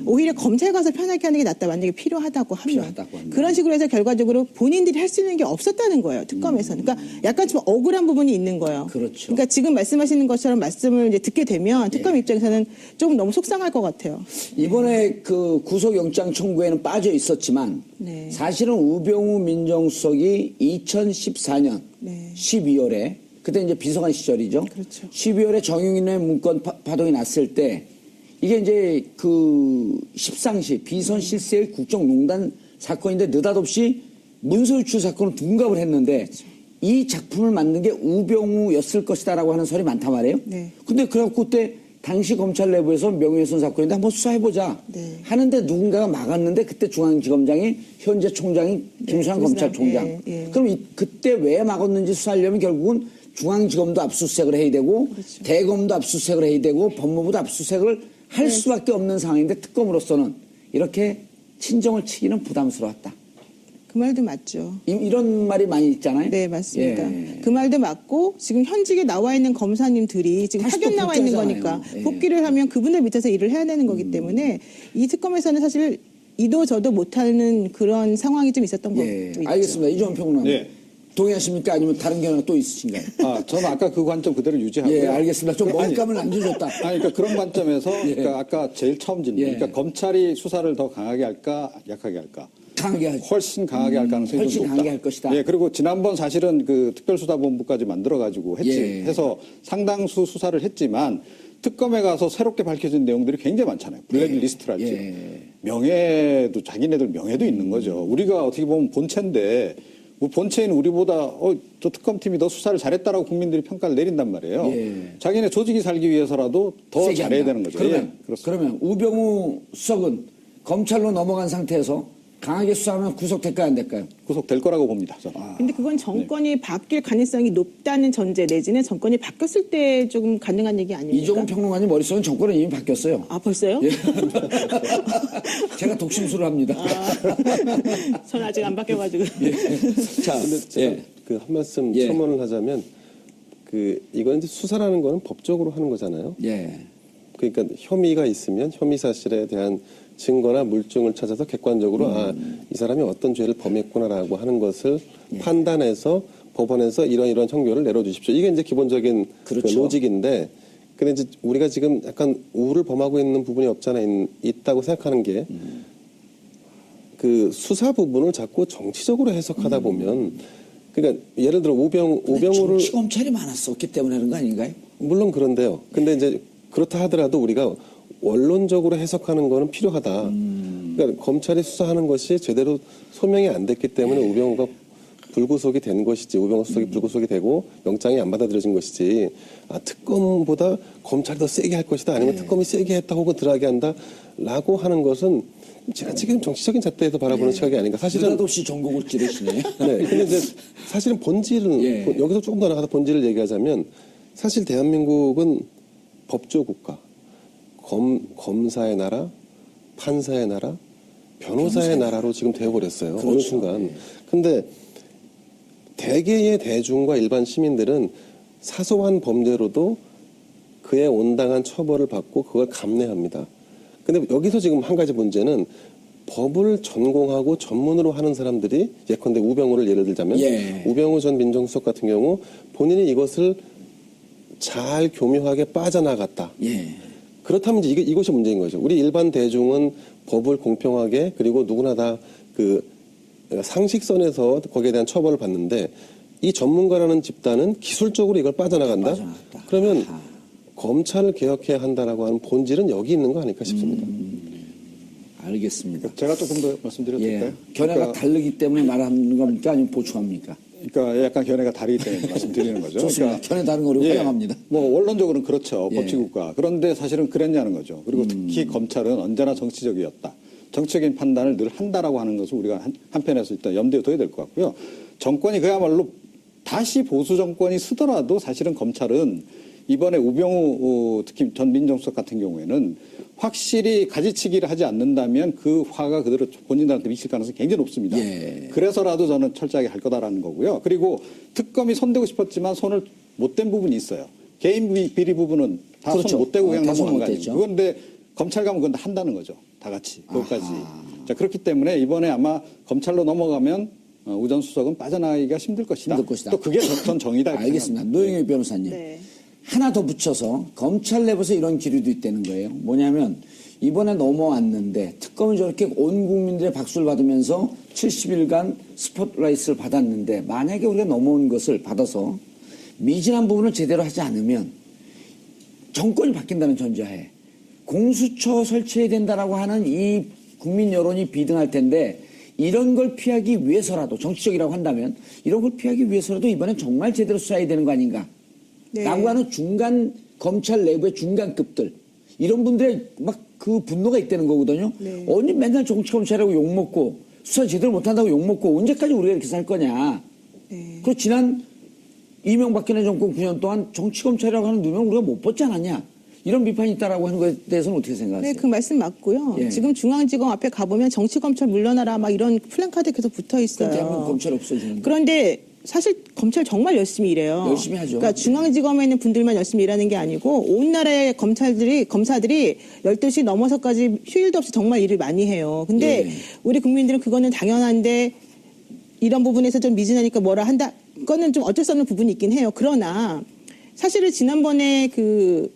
오히려 검찰 가서 편하게 하는 게 낫다 만약에 필요하다고 하면 그런 식으로 해서 결과적으로 본인들이 할 수 있는 게 없었다는 거예요. 특검에서는. 그러니까 약간 좀 억울한 부분이 있는 거예요. 그렇죠. 그러니까 지금 말씀하시는 것처럼 말씀을 이제 듣게 되면 특검 입장에서는 좀 너무 속상할 것 같아요. 이번에 그 구속영장 청구에는 빠져 있었지만 사실은 우병우 민정수석이 2014년 12월에 그때 이제 비서관 시절이죠. 그렇죠. 12월에 정용인의 문건 파동이 났을 때 이게 이제 그 십상시 비선 실세의 국정농단 사건인데 느닷없이 문서 유출 사건을 둔갑을 했는데 이 작품을 만든 게 우병우였을 것이다라고 하는 설이 많단 말이에요. 근데 그래갖고 그때 당시 검찰 내부에서 명예훼손 사건인데 한번 수사해보자 하는데 누군가가 막았는데 그때 중앙지검장이 현재 총장이 김수환 검찰총장. 그럼 그때 왜 막았는지 수사하려면 결국은 중앙지검도 압수수색을 해야 되고 대검도 압수수색을 해야 되고 법무부도 압수수색을 할 수밖에 없는 상황인데 특검으로서는 이렇게 친정을 치기는 부담스러웠다. 그 말도 맞죠. 이런 말이 많이 있잖아요. 네, 맞습니다. 예. 그 말도 맞고 지금 현직에 나와 있는 검사님들이 지금 다시 파견 또 나와 있는 복귀하잖아요. 거니까 예. 복귀를 하면 그분들 밑에서 일을 해야 되는 거기 때문에 이 특검에서는 사실 이도 저도 못하는 그런 상황이 좀 있었던 예. 것도 있죠. 알겠습니다. 이종원 평론가님. 예. 동의하십니까? 아니면 다른 견해가 또 있으신가요? 저는 아까 그 관점 그대로 유지하고요. 예, 알겠습니다. 좀 아니, 먹잇감을 안 주셨다. 아니, 그러니까 그런 관점에서 그러니까 아까 제일 처음 질문, 예. 그러니까 검찰이 수사를 더 강하게 할까, 약하게 할까? 강하게 하죠. 훨씬 강하게 할 가능성이 훨씬 좀 높다. 강하게 할 것이다. 예, 그리고 지난번 사실은 그 특별수사본부까지 만들어가지고 예. 해서 상당수 수사를 했지만 특검에 가서 새롭게 밝혀진 내용들이 굉장히 많잖아요. 블랙리스트랄지. 예. 명예도, 자기네들 명예도 있는 거죠. 우리가 어떻게 보면 본체인데, 뭐 본체인 우리보다, 저 특검팀이 더 수사를 잘했다라고 국민들이 평가를 내린단 말이에요. 예. 자기네 조직이 살기 위해서라도 더 세게 잘해야 한다. 되는 거죠. 그러면, 예, 그렇습니다. 그러면 우병우 수석은 검찰로 넘어간 상태에서 강하게 수사하면 구속될까요, 안 될까요? 구속될 거라고 봅니다. 저는. 근데 그건 정권이 바뀔 가능성이 높다는 전제 내지는 정권이 바뀌었을 때 조금 가능한 얘기 아닙니까? 이종훈 평론가님 머릿속은 정권은 이미 바뀌었어요. 아, 벌써요? 예. 제가 독심술을 합니다. 전 아직 안 바뀌어가지고. 자, 근데 제가 예. 그 한 말씀 예. 첨언을 하자면 이건 이제 수사라는 거는 법적으로 하는 거잖아요. 예. 그러니까 혐의가 있으면 혐의 사실에 대한 증거나 물증을 찾아서 객관적으로 이 사람이 어떤 죄를 범했구나라고 하는 것을 판단해서 법원에서 이런 형결을 내려주십시오. 이게 이제 기본적인 그렇죠. 그 로직인데, 근데 이제 우리가 지금 약간 우를 범하고 있는 부분이 없잖아 있다고 생각하는 게 그 수사 부분을 자꾸 정치적으로 해석하다 보면, 그러니까 예를 들어 우병우를 정치 검찰이 많았었기 때문에 그런 거 아닌가요? 물론 그런데요. 근데 이제 그렇다 하더라도 우리가 원론적으로 해석하는 거는 필요하다. 그러니까 검찰이 수사하는 것이 제대로 소명이 안 됐기 때문에 우병우가 불구속이 된 것이지, 우병우 수석이 불구속이 되고 영장이 안 받아들여진 것이지, 특검보다 검찰이 더 세게 할 것이다, 아니면 특검이 세게 했다 혹은 덜하게 한다라고 하는 것은 지나치게 정치적인 잣대에서 바라보는 시각이 아닌가. 사실은 느닷없이 전국을 찌르시네. 네. 근데 이제 사실은 본질은 예. 여기서 조금 더 나가서 본질을 얘기하자면 사실 대한민국은 법조 국가, 검사의 나라, 판사의 나라, 변호사의 나라로 지금 되어버렸어요. 그렇죠. 어느 순간. 근데 대개의 대중과 일반 시민들은 사소한 범죄로도 그에 온당한 처벌을 받고 그걸 감내합니다. 근데 여기서 지금 한 가지 문제는 법을 전공하고 전문으로 하는 사람들이 예컨대 우병우를 예를 들자면 예. 우병우 전 민정수석 같은 경우 본인이 이것을 잘 교묘하게 빠져나갔다. 예. 그렇다면 이제 이것이 문제인 거죠. 우리 일반 대중은 법을 공평하게 그리고 누구나 다 그 상식선에서 거기에 대한 처벌을 받는데 이 전문가라는 집단은 기술적으로 이걸 빠져나간다. 빠져나갔다. 그러면 아하. 검찰을 개혁해야 한다라고 하는 본질은 여기 있는 거 아닐까 싶습니다. 알겠습니다. 제가 조금 더 말씀드려도 예. 될까요? 견해가 그러니까 다르기 때문에 말하는 겁니까? 아니면 보충합니까? 그러니까 약간 견해가 다르기 때문에 말씀드리는 거죠. 좋습니다. 견해 다른 거를 환영합니다. 뭐 원론적으로는 그렇죠. 예. 법치국가. 그런데 사실은 그랬냐는 거죠. 그리고 특히 검찰은 언제나 정치적이었다. 정치적인 판단을 늘 한다라고 하는 것을 우리가 한편에서 일단 염두에 둬야 될 것 같고요. 정권이 그야말로 다시 보수 정권이 쓰더라도 사실은 검찰은 이번에 우병우 특히 전 민정수석 같은 경우에는 확실히 가지치기를 하지 않는다면 그 화가 그대로 본인들한테 미칠 가능성이 굉장히 높습니다. 예. 그래서라도 저는 철저하게 할 거다라는 거고요. 그리고 특검이 손대고 싶었지만 손을 못 댄 부분이 있어요. 개인 비리 부분은 다 그렇죠. 손 못 대고 그냥 다 손 넘어간 못 거 아니에요. 댔죠. 그런데 검찰 가면 그건 다 한다는 거죠. 다 같이. 그것까지. 아하. 자, 그렇기 때문에 이번에 아마 검찰로 넘어가면 우 전 수석은 빠져나가기가 힘들 것이다. 힘들 것이다. 또 그게 전 정의다. 이렇게 알겠습니다. 생각합니다. 노영희 변호사님. 네. 하나 더 붙여서 검찰 내부에서 이런 기류도 있다는 거예요. 뭐냐면 이번에 넘어왔는데 특검이 저렇게 온 국민들의 박수를 받으면서 70일간 스포트라이트를 받았는데 만약에 우리가 넘어온 것을 받아서 미진한 부분을 제대로 하지 않으면 정권이 바뀐다는 전제하에 공수처 설치해야 된다라고 하는 이 국민 여론이 비등할 텐데 이런 걸 피하기 위해서라도 정치적이라고 한다면 이런 걸 피하기 위해서라도 이번엔 정말 제대로 수사해야 되는 거 아닌가? 네. 라고 하는 중간 검찰 내부의 중간급들 이런 분들의 막 그 분노가 있다는 거거든요. 네. 언니 맨날 정치검찰이라고 욕먹고 수사 제대로 못한다고 욕먹고 언제까지 우리가 이렇게 살 거냐. 네. 그리고 지난 이명박근혜 정권 9년 동안 정치검찰이라고 하는 누명 우리가 못 벗지 않았냐. 이런 비판이 있다라고 하는 것에 대해서는 어떻게 생각하세요? 네, 그 말씀 맞고요. 예. 지금 중앙지검 앞에 가보면 정치검찰 물러나라 막 이런 플랜카드 계속 붙어 있어요. 대한민국 검찰 없어지는데. 그런데 사실 검찰 정말 열심히 일해요. 열심히 하죠. 그러니까 중앙지검에 있는 분들만 열심히 일하는 게 아니고 온 나라의 검사들이 12시 넘어서까지 휴일도 없이 정말 일을 많이 해요. 근데 예. 우리 국민들은 그거는 당연한데 이런 부분에서 좀 미진하니까 뭐라 한다. 그거는 좀 어쩔 수 없는 부분이 있긴 해요. 그러나 사실은 지난번에 그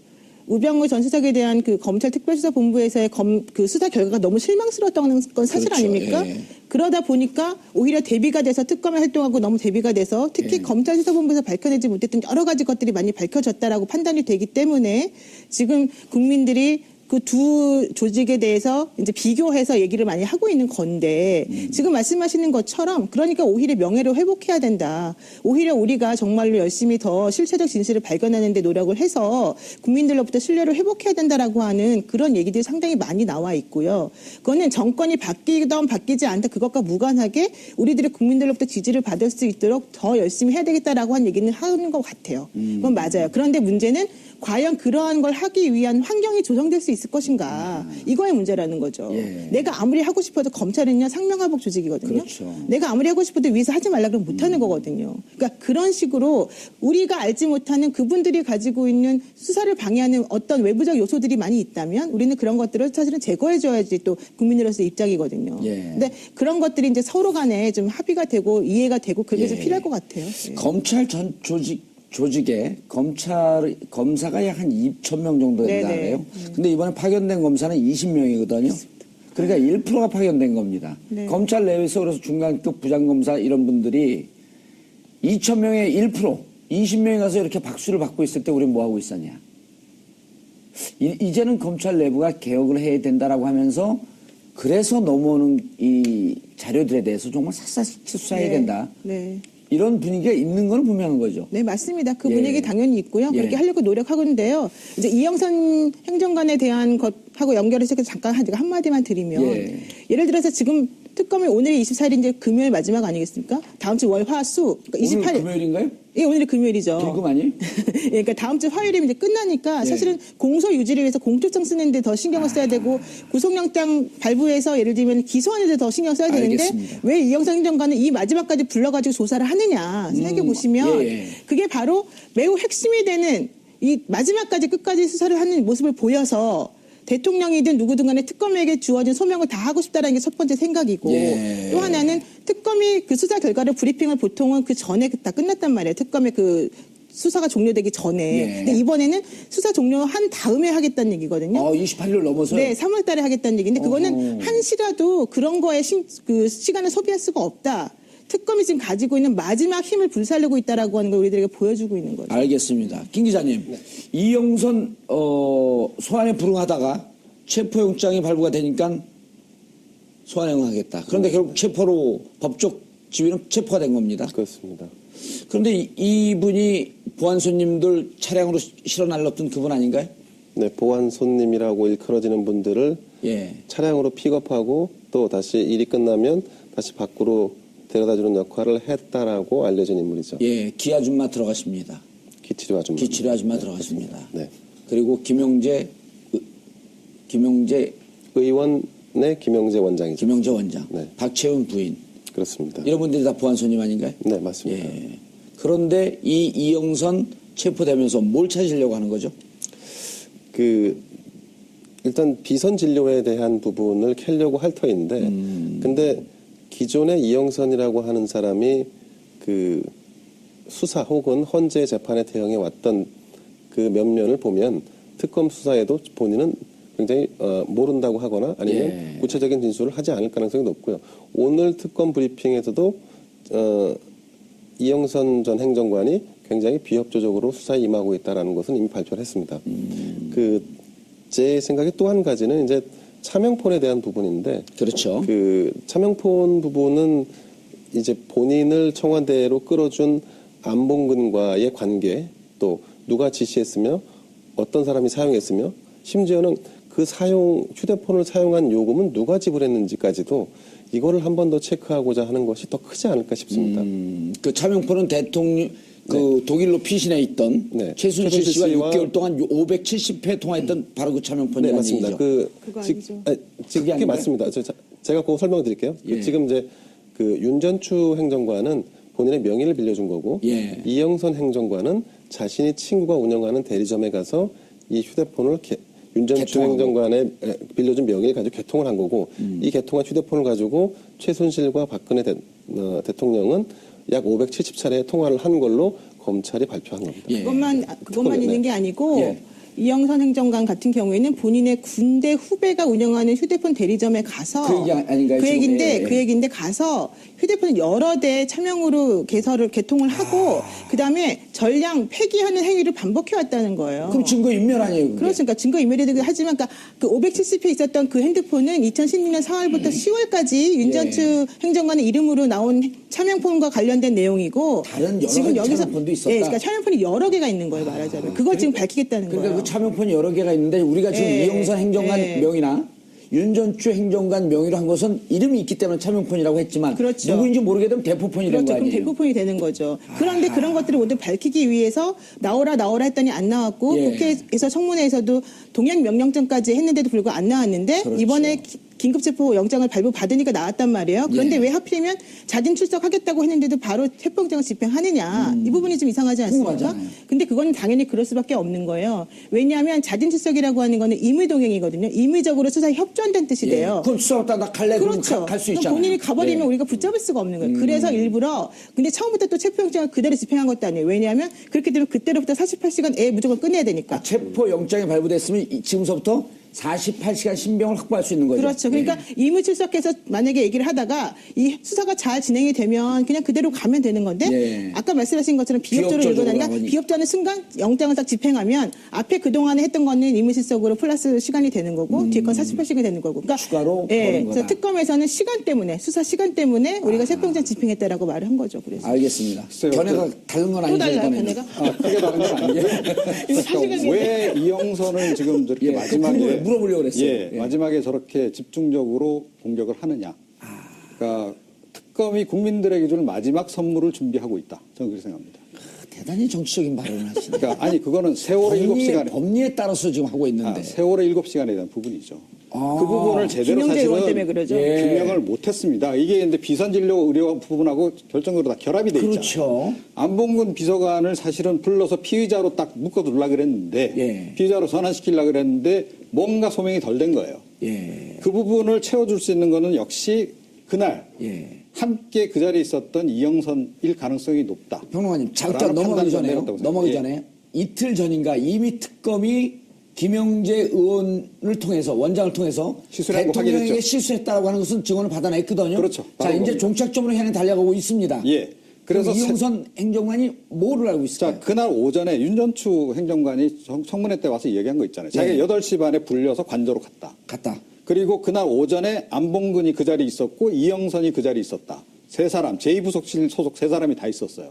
우병우 전 수석에 대한 그 검찰 특별수사본부에서의 그 수사 결과가 너무 실망스러웠던 건 사실 그렇죠. 아닙니까? 예. 그러다 보니까 오히려 대비가 돼서 특검에 활동하고 너무 대비가 돼서 특히 예. 검찰 수사본부에서 밝혀내지 못했던 여러 가지 것들이 많이 밝혀졌다라고 판단이 되기 때문에 지금 국민들이 그 두 조직에 대해서 이제 비교해서 얘기를 많이 하고 있는 건데 지금 말씀하시는 것처럼 그러니까 오히려 명예를 회복해야 된다. 오히려 우리가 정말로 열심히 더 실체적 진실을 발견하는 데 노력을 해서 국민들로부터 신뢰를 회복해야 된다라고 하는 그런 얘기들이 상당히 많이 나와 있고요. 그거는 정권이 바뀌던 바뀌지 않다 그것과 무관하게 우리들이 국민들로부터 지지를 받을 수 있도록 더 열심히 해야 되겠다라고 한 얘기는 하는 것 같아요. 그건 맞아요. 그런데 문제는 과연 그러한 걸 하기 위한 환경이 조성될 수 있을 것인가. 이거의 문제라는 거죠. 예. 내가 아무리 하고 싶어도 검찰은요 상명하복 조직이거든요. 그렇죠. 내가 아무리 하고 싶어도 위에서 하지 말라 그러면 못하는 거거든요. 그러니까 그런 식으로 우리가 알지 못하는 그분들이 가지고 있는 수사를 방해하는 어떤 외부적 요소들이 많이 있다면 우리는 그런 것들을 사실은 제거해줘야지 또 국민으로서 입장이거든요. 예. 근데 그런 것들이 이제 서로 간에 좀 합의가 되고 이해가 되고 그게 좀 예. 필요할 것 같아요. 예. 검찰 전 조직에 검사가 약 한 2,000명 정도 된다 네네. 그래요. 근데 이번에 파견된 검사는 20명이거든요. 그러니까 1%가 파견된 겁니다. 네. 검찰 내에서 그래서 중간급 부장검사 이런 분들이 2,000명의 1%, 20명이 가서 이렇게 박수를 받고 있을 때 우리는 뭐 하고 있었냐. 이제는 검찰 내부가 개혁을 해야 된다라고 하면서 그래서 넘어오는 이 자료들에 대해서 정말 샅샅이 수사해야 된다. 네. 이런 분위기가 있는 건 분명한 거죠. 네, 맞습니다. 그 예. 분위기 당연히 있고요. 예. 그렇게 하려고 노력하고 있는데요. 이제 이영선 행정관에 대한 것하고 연결해서 잠깐 한마디만 드리면 예. 예를 들어서 지금 특검이 오늘이 24일 이제 금요일 마지막 아니겠습니까? 다음 주 월, 화, 수. 그러니까 오늘 28일. 금요일인가요? 예, 오늘이 금요일이죠. 불금 아니에요? 예, 그러니까 다음 주 화요일이면 이제 끝나니까 예. 사실은 공소 유지를 위해서 공소장 쓰는데 더 신경을 써야 되고 구속영장 발부해서 예를 들면 기소하는 데 더 신경 써야 되는데 알겠습니다. 왜 이영선 행정관은 이 마지막까지 불러가지고 조사를 하느냐 생각해 보시면 예. 그게 바로 매우 핵심이 되는 이 마지막까지 끝까지 수사를 하는 모습을 보여서 대통령이든 누구든 간에 특검에게 주어진 소명을 다 하고 싶다는 게 첫 번째 생각이고 예. 또 하나는 특검이 그 수사 결과를 브리핑을 보통은 그 전에 다 끝났단 말이에요. 특검의 그 수사가 종료되기 전에. 예. 근데 이번에는 수사 종료한 다음에 하겠다는 얘기거든요. 28일 넘어서요? 네, 3월 달에 하겠다는 얘기인데 그거는 한시라도 그런 거에 그 시간을 소비할 수가 없다. 특검이 지금 가지고 있는 마지막 힘을 불살르고 있다라고 하는 걸 우리들에게 보여주고 있는 거죠. 알겠습니다. 김 기자님, 이영선 소환에 불응하다가 체포영장이 발부가 되니까 소환행하겠다. 그런데 결국 체포로 법적 지위는 체포가 된 겁니다. 그렇습니다. 그런데 이분이 보안 손님들 차량으로 실어 날렸던 그분 아닌가요? 네, 보안 손님이라고 일컬어지는 분들을 예. 차량으로 픽업하고 또 다시 일이 끝나면 다시 밖으로 데려다주는 역할을 했다라고 알려진 인물이죠. 예, 기아줌마 들어가십니다. 기치료 아줌마. 기치료 아줌마 들어가십니다. 네. 그리고 김용재 의원의 김영재 원장이죠. 김용재 원장, 네. 박채훈 부인 그렇습니다. 이런 분들이 다 보안 손님 아닌가요? 네, 맞습니다. 예. 그런데 이 이영선 체포되면서 뭘 찾으려고 하는 거죠? 일단 비선 진료에 대한 부분을 캐려고 할 터인데, 근데 기존의 이영선이라고 하는 사람이 그 수사 혹은 헌재 재판에 대응해 왔던 그 면면을 보면 특검 수사에도 본인은 굉장히 모른다고 하거나 아니면 예. 구체적인 진술을 하지 않을 가능성이 높고요. 오늘 특검 브리핑에서도 이영선 전 행정관이 굉장히 비협조적으로 수사에 임하고 있다는 것은 이미 발표를 했습니다. 제 생각에 또 한 가지는 이제 차명폰에 대한 부분인데, 그렇죠. 그 차명폰 부분은 이제 본인을 청와대로 끌어준 안봉근과의 관계, 또 누가 지시했으며 어떤 사람이 사용했으며 심지어는 그 휴대폰을 사용한 요금은 누가 지불했는지까지도 이거를 한 번 더 체크하고자 하는 것이 더 크지 않을까 싶습니다. 그 차명폰은 대통령 그 독일로 피신해 있던 네. 최순실 최순실 씨와 씨와 6개월 동안 570회 통화했던 바로 그 차명폰이라는 네, 맞습니다. 얘기죠. 그거 지- 아니죠. 아, 그게 그게 아닌가요? 맞습니다. 제가 그거 설명드릴게요. 예. 지금 이제 그 윤전추 행정관은 본인의 명의를 빌려준 거고 예. 이영선 행정관은 자신이 친구가 운영하는 대리점에 가서 이 휴대폰을 윤전추 개통하고. 행정관의 빌려준 명의를 가지고 개통을 한 거고 이 개통한 휴대폰을 가지고 최순실과 박근혜 대통령은 약 570차례 통화를 한 걸로 검찰이 발표한 겁니다. 예. 그것만 특검이요, 있는 네. 게 아니고 예. 이영선 행정관 같은 경우에는 본인의 군대 후배가 운영하는 휴대폰 대리점에 가서 그 얘기 아닌가요, 그 지금? 얘기인데 예, 예. 그 얘기인데 가서 휴대폰을 여러 대 차명으로 개통을 하고 그다음에 전량 폐기하는 행위를 반복해 왔다는 거예요. 그럼 증거 인멸 아니에요? 그게? 그렇습니까? 증거 인멸이되긴 하지만 그러니까 그 570회 있었던 그 핸드폰은 2016년 4월부터 10월까지 윤전추 행정관의 이름으로 나온 차명폰과 관련된 내용이고 다른 여러 가지 차명폰도 있었다? 예, 그러니까 차명폰이 여러 개가 있는 거예요, 말하자면. 그걸 지금 밝히겠다는 그러니까 거예요. 그 차명폰이 여러 개가 있는데 우리가 지금 예, 이영선 행정관 예. 명의나 윤전추 행정관 명의로 한 것은 이름이 있기 때문에 차명폰이라고 했지만 그렇죠. 누구인지 모르게 되면 대포폰이 된 그렇죠. 거 그럼 아니에요? 대포폰이 되는 거죠. 그런데 그런 것들을 모두 밝히기 위해서 나오라 했더니 안 나왔고 예. 국회에서 청문회에서도 동행 명령전까지 했는데도 불구하고 안 나왔는데 그렇죠. 이번에 긴급체포 영장을 발부받으니까 나왔단 말이에요. 그런데 예. 왜 하필이면 자진 출석하겠다고 했는데도 바로 체포영장을 집행하느냐. 이 부분이 좀 이상하지 않습니까? 궁금하잖아요. 근데 그건 당연히 그럴 수밖에 없는 거예요. 왜냐하면 자진 출석이라고 하는 거는 임의동행이거든요. 임의적으로 수사에 협조한다는 뜻이 돼요. 그럼 수사받다 나 갈래? 그렇죠. 갈 수 그럼 있잖아요. 본인이 가버리면 예. 우리가 붙잡을 수가 없는 거예요. 그래서 일부러 근데 처음부터 또 체포영장을 그대로 집행한 것도 아니에요. 왜냐하면 그렇게 되면 그때로부터 48시간 무조건 끝내야 되니까. 체포 영장이 발부됐으면 지금서부터 48시간 신병을 확보할 수 있는 거죠. 그렇죠. 그러니까 임의 출석해서 만약에 얘기를 하다가 이 수사가 잘 진행이 되면 그냥 그대로 가면 되는 건데 예. 아까 말씀하신 것처럼 비협조를 비협조적으로 일어나니까 나오니. 비협조하는 순간 영장을 딱 집행하면 앞에 그동안에 했던 거는 임의 출석으로 플러스 시간이 되는 거고 뒤에 건 48시간이 되는 거고. 그러니까 추가로 예. 버는 그래서 거다. 특검에서는 시간 때문에 수사 시간 때문에 우리가 체포영장 집행했다라고 말을 한 거죠. 그래서 알겠습니다. 글쎄요, 견해가 다른 건 또 아니죠. 달라요, 이번에는. 견해가? 크게 다른 건 아니에요. 이거 사실은 왜 이영선을 지금 저렇게 예, 마지막에 그 물어보려고 그랬어요. 예, 예. 마지막에 저렇게 집중적으로 공격을 하느냐. 그러니까 특검이 국민들의 기준을 마지막 선물을 준비하고 있다. 저는 그렇게 생각합니다. 대단히 정치적인 발언을 하시네. 그러니까 아니 그거는 세월의 7시간에 법리에 따라서 지금 하고 있는데. 세월의 7시간에 대한 부분이죠. 아, 그 부분을 제대로 김영재 의원 사실은 때문에 그러죠. 예. 규명을 못했습니다. 이게 근데 비선진료 의료 부분하고 결정적으로 다 결합이 돼 있잖아요. 그렇죠. 안봉근 비서관을 사실은 불러서 피의자로 딱 묶어두려고 그랬는데 예. 피의자로 전환시키려고 그랬는데 뭔가 소명이 덜 된 거예요. 예. 그 부분을 채워줄 수 있는 거는 역시 그날 예. 함께 그 자리에 있었던 이영선일 가능성이 높다. 평론가님, 잠깐 라는 넘어가기 판단이 전에요. 내렸다고 넘어가기 생각해요. 전에 이틀 전인가 이미 특검이 김영재 의원을 통해서 원장을 통해서 시술한 거 대통령에게 확인했죠. 실수했다고 하는 것은 증언을 받아냈거든요. 그렇죠. 자, 바로 이제 그겁니다. 종착점으로 향해 달려가고 있습니다. 예. 그래서 그럼 이영선 행정관이 뭐를 알고 있을까요? 자, 그날 오전에 윤전추 행정관이 청문회 때 와서 얘기한 거 있잖아요. 자기가 예. 8시 반에 불려서 관저로 갔다. 갔다. 그리고 그날 오전에 안봉근이 그 자리에 있었고 이영선이 그 자리에 있었다. 세 사람, 제2부속실 소속 세 사람이 다 있었어요.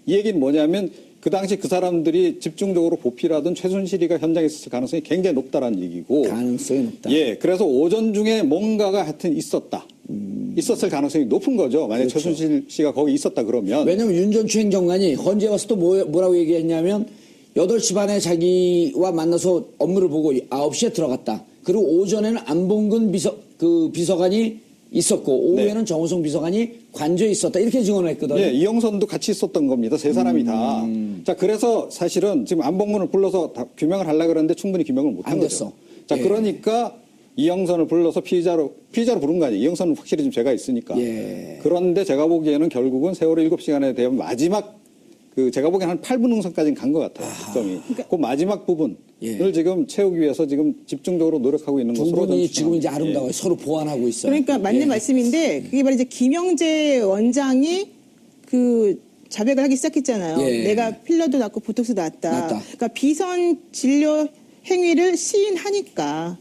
이 얘기는 뭐냐면 그 당시 그 사람들이 집중적으로 보필하던 최순실이가 현장에 있었을 가능성이 굉장히 높다라는 얘기고. 가능성이 높다. 예, 그래서 오전 중에 뭔가가 하여튼 있었다. 있었을 가능성이 높은 거죠. 만약 그렇죠. 최순실 씨가 거기 있었다 그러면. 왜냐면 윤전추 행정관이 헌재 와서 또 뭐라고 얘기했냐면 8시 반에 자기와 만나서 업무를 보고 9시에 들어갔다. 그리고 오전에는 안봉근 비서관이 있었고 오후에는 네. 정호성 비서관이 관저에 있었다. 이렇게 증언을 했거든요. 예, 이영선도 같이 있었던 겁니다. 세 사람이 다. 자, 그래서 사실은 지금 안봉근을 불러서 다 규명을 하려고 그러는데 충분히 규명을 못 한 안 거죠. 됐어. 자, 예. 그러니까 이영선을 불러서 피의자로 부른 거 아니에요. 이영선은 확실히 좀 죄가 있으니까. 예. 그런데 제가 보기에는 결국은 세월의 7시간에 대한 마지막 제가 보기에는 한 8분 응선까지는 간 것 같아요. 특검이. 그 마지막 부분을 예. 지금 채우기 위해서 지금 집중적으로 노력하고 있는 두 것으로 분이 저는 지금 이제 추정합니다. 아름다워요. 서로 보완하고 있어요. 그러니까 맞는 예. 말씀인데 그게 바로 이제 김영재 원장이 그 자백을 하기 시작했잖아요. 예. 내가 필러도 났고 보톡스 났다. 났다. 그러니까 비선 진료 행위를 시인하니까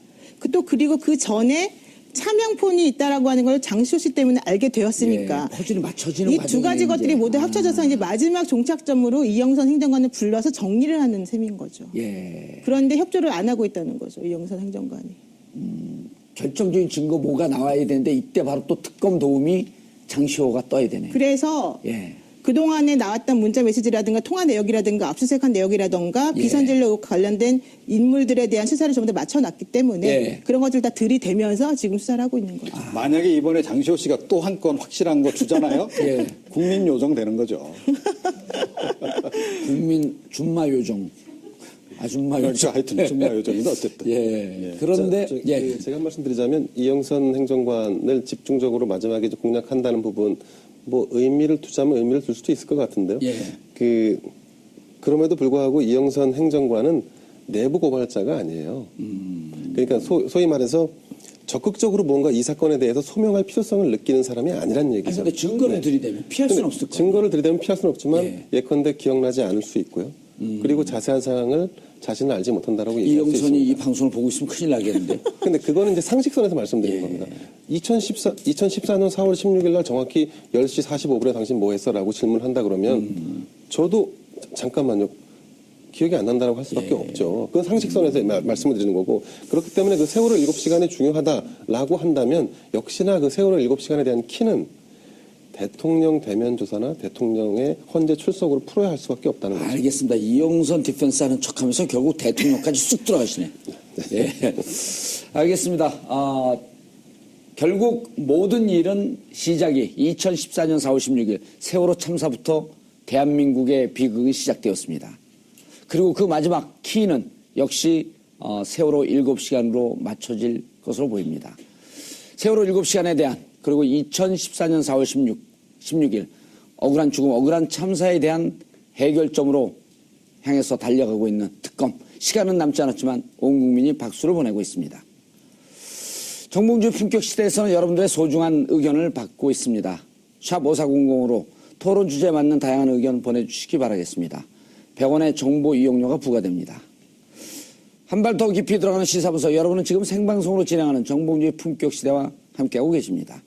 그리고 그 전에 차명폰이 있다라고 하는 걸 장시호 씨 때문에 알게 되었으니까 예, 퍼즐이 맞춰지는 이 두 가지 과정이 것들이 이제. 모두 합쳐져서 이제 마지막 종착점으로 이영선 행정관을 불러서 정리를 하는 셈인 거죠. 예. 그런데 협조를 안 하고 있다는 거죠. 이영선 행정관이. 결정적인 증거 뭐가 나와야 되는데 이때 바로 또 특검 도움이 장시호가 떠야 되네요. 그래서 예. 그동안에 나왔던 문자 메시지라든가 통화 내역이라든가 압수수색한 내역이라든가 비선진로 의혹 관련된 인물들에 대한 수사를 전부 다 맞춰놨기 때문에 그런 것들 다 들이대면서 지금 수사를 하고 있는 거죠. 만약에 이번에 장시호 씨가 또 한 건 확실한 거 주잖아요. 국민 요정 되는 거죠. 국민 준마 요정. 아줌마 요정. 그렇죠. 하여튼 준마 요정인데 어쨌든. 그런데 제가 한 말씀 드리자면 이영선 행정관을 집중적으로 마지막에 이제 공략한다는 부분 뭐 의미를 두자면 의미를 둘 수도 있을 것 같은데요. 그럼에도 불구하고 이영선 행정관은 내부 고발자가 아니에요. 그러니까 소위 말해서 적극적으로 뭔가 이 사건에 대해서 소명할 필요성을 느끼는 사람이 아니란 얘기죠. 그런데 증거를 들이대면 피할 수는 없을 거예요. 증거를 들이대면 피할 수는 없지만 예컨대 기억나지 않을 수 있고요. 그리고 자세한 사항을 자신은 알지 못한다라고 얘기할 수 있습니다. 이영선이 이 방송을 보고 있으면 큰일 나겠는데. 근데 그거는 이제 상식선에서 말씀드리는 겁니다. 2014년 4월 16일 날 정확히 10시 45분에 당신 뭐 했어? 라고 질문한다 그러면 저도 잠깐만요. 기억이 안 난다라고 할 수밖에 없죠. 그건 상식선에서 말씀을 드리는 거고 그렇기 때문에 그 세월호 7시간이 중요하다라고 한다면 역시나 그 세월호 7시간에 대한 키는 대통령 대면 조사나 대통령의 헌재 출석으로 풀어야 할 수밖에 없다는 거죠. 알겠습니다. 이영선 디펜스 하는 척하면서 결국 대통령까지 쑥 들어가시네. 알겠습니다. 결국 모든 일은 시작이 2014년 4월 16일 세월호 참사부터 대한민국의 비극이 시작되었습니다. 그리고 그 마지막 키는 역시 세월호 7시간으로 맞춰질 것으로 보입니다. 세월호 7시간에 대한 그리고 2014년 4월 16일 억울한 죽음, 억울한 참사에 대한 해결점으로 향해서 달려가고 있는 특검. 시간은 남지 않았지만 온 국민이 박수를 보내고 있습니다. 정봉주 품격 시대에서는 여러분들의 소중한 의견을 받고 있습니다. 샵 5400으로 토론 주제에 맞는 다양한 의견 보내주시기 바라겠습니다. 100원의 정보 이용료가 부과됩니다. 한 발 더 깊이 들어가는 시사분석. 여러분은 지금 생방송으로 진행하는 정봉주의 품격 시대와 함께하고 계십니다.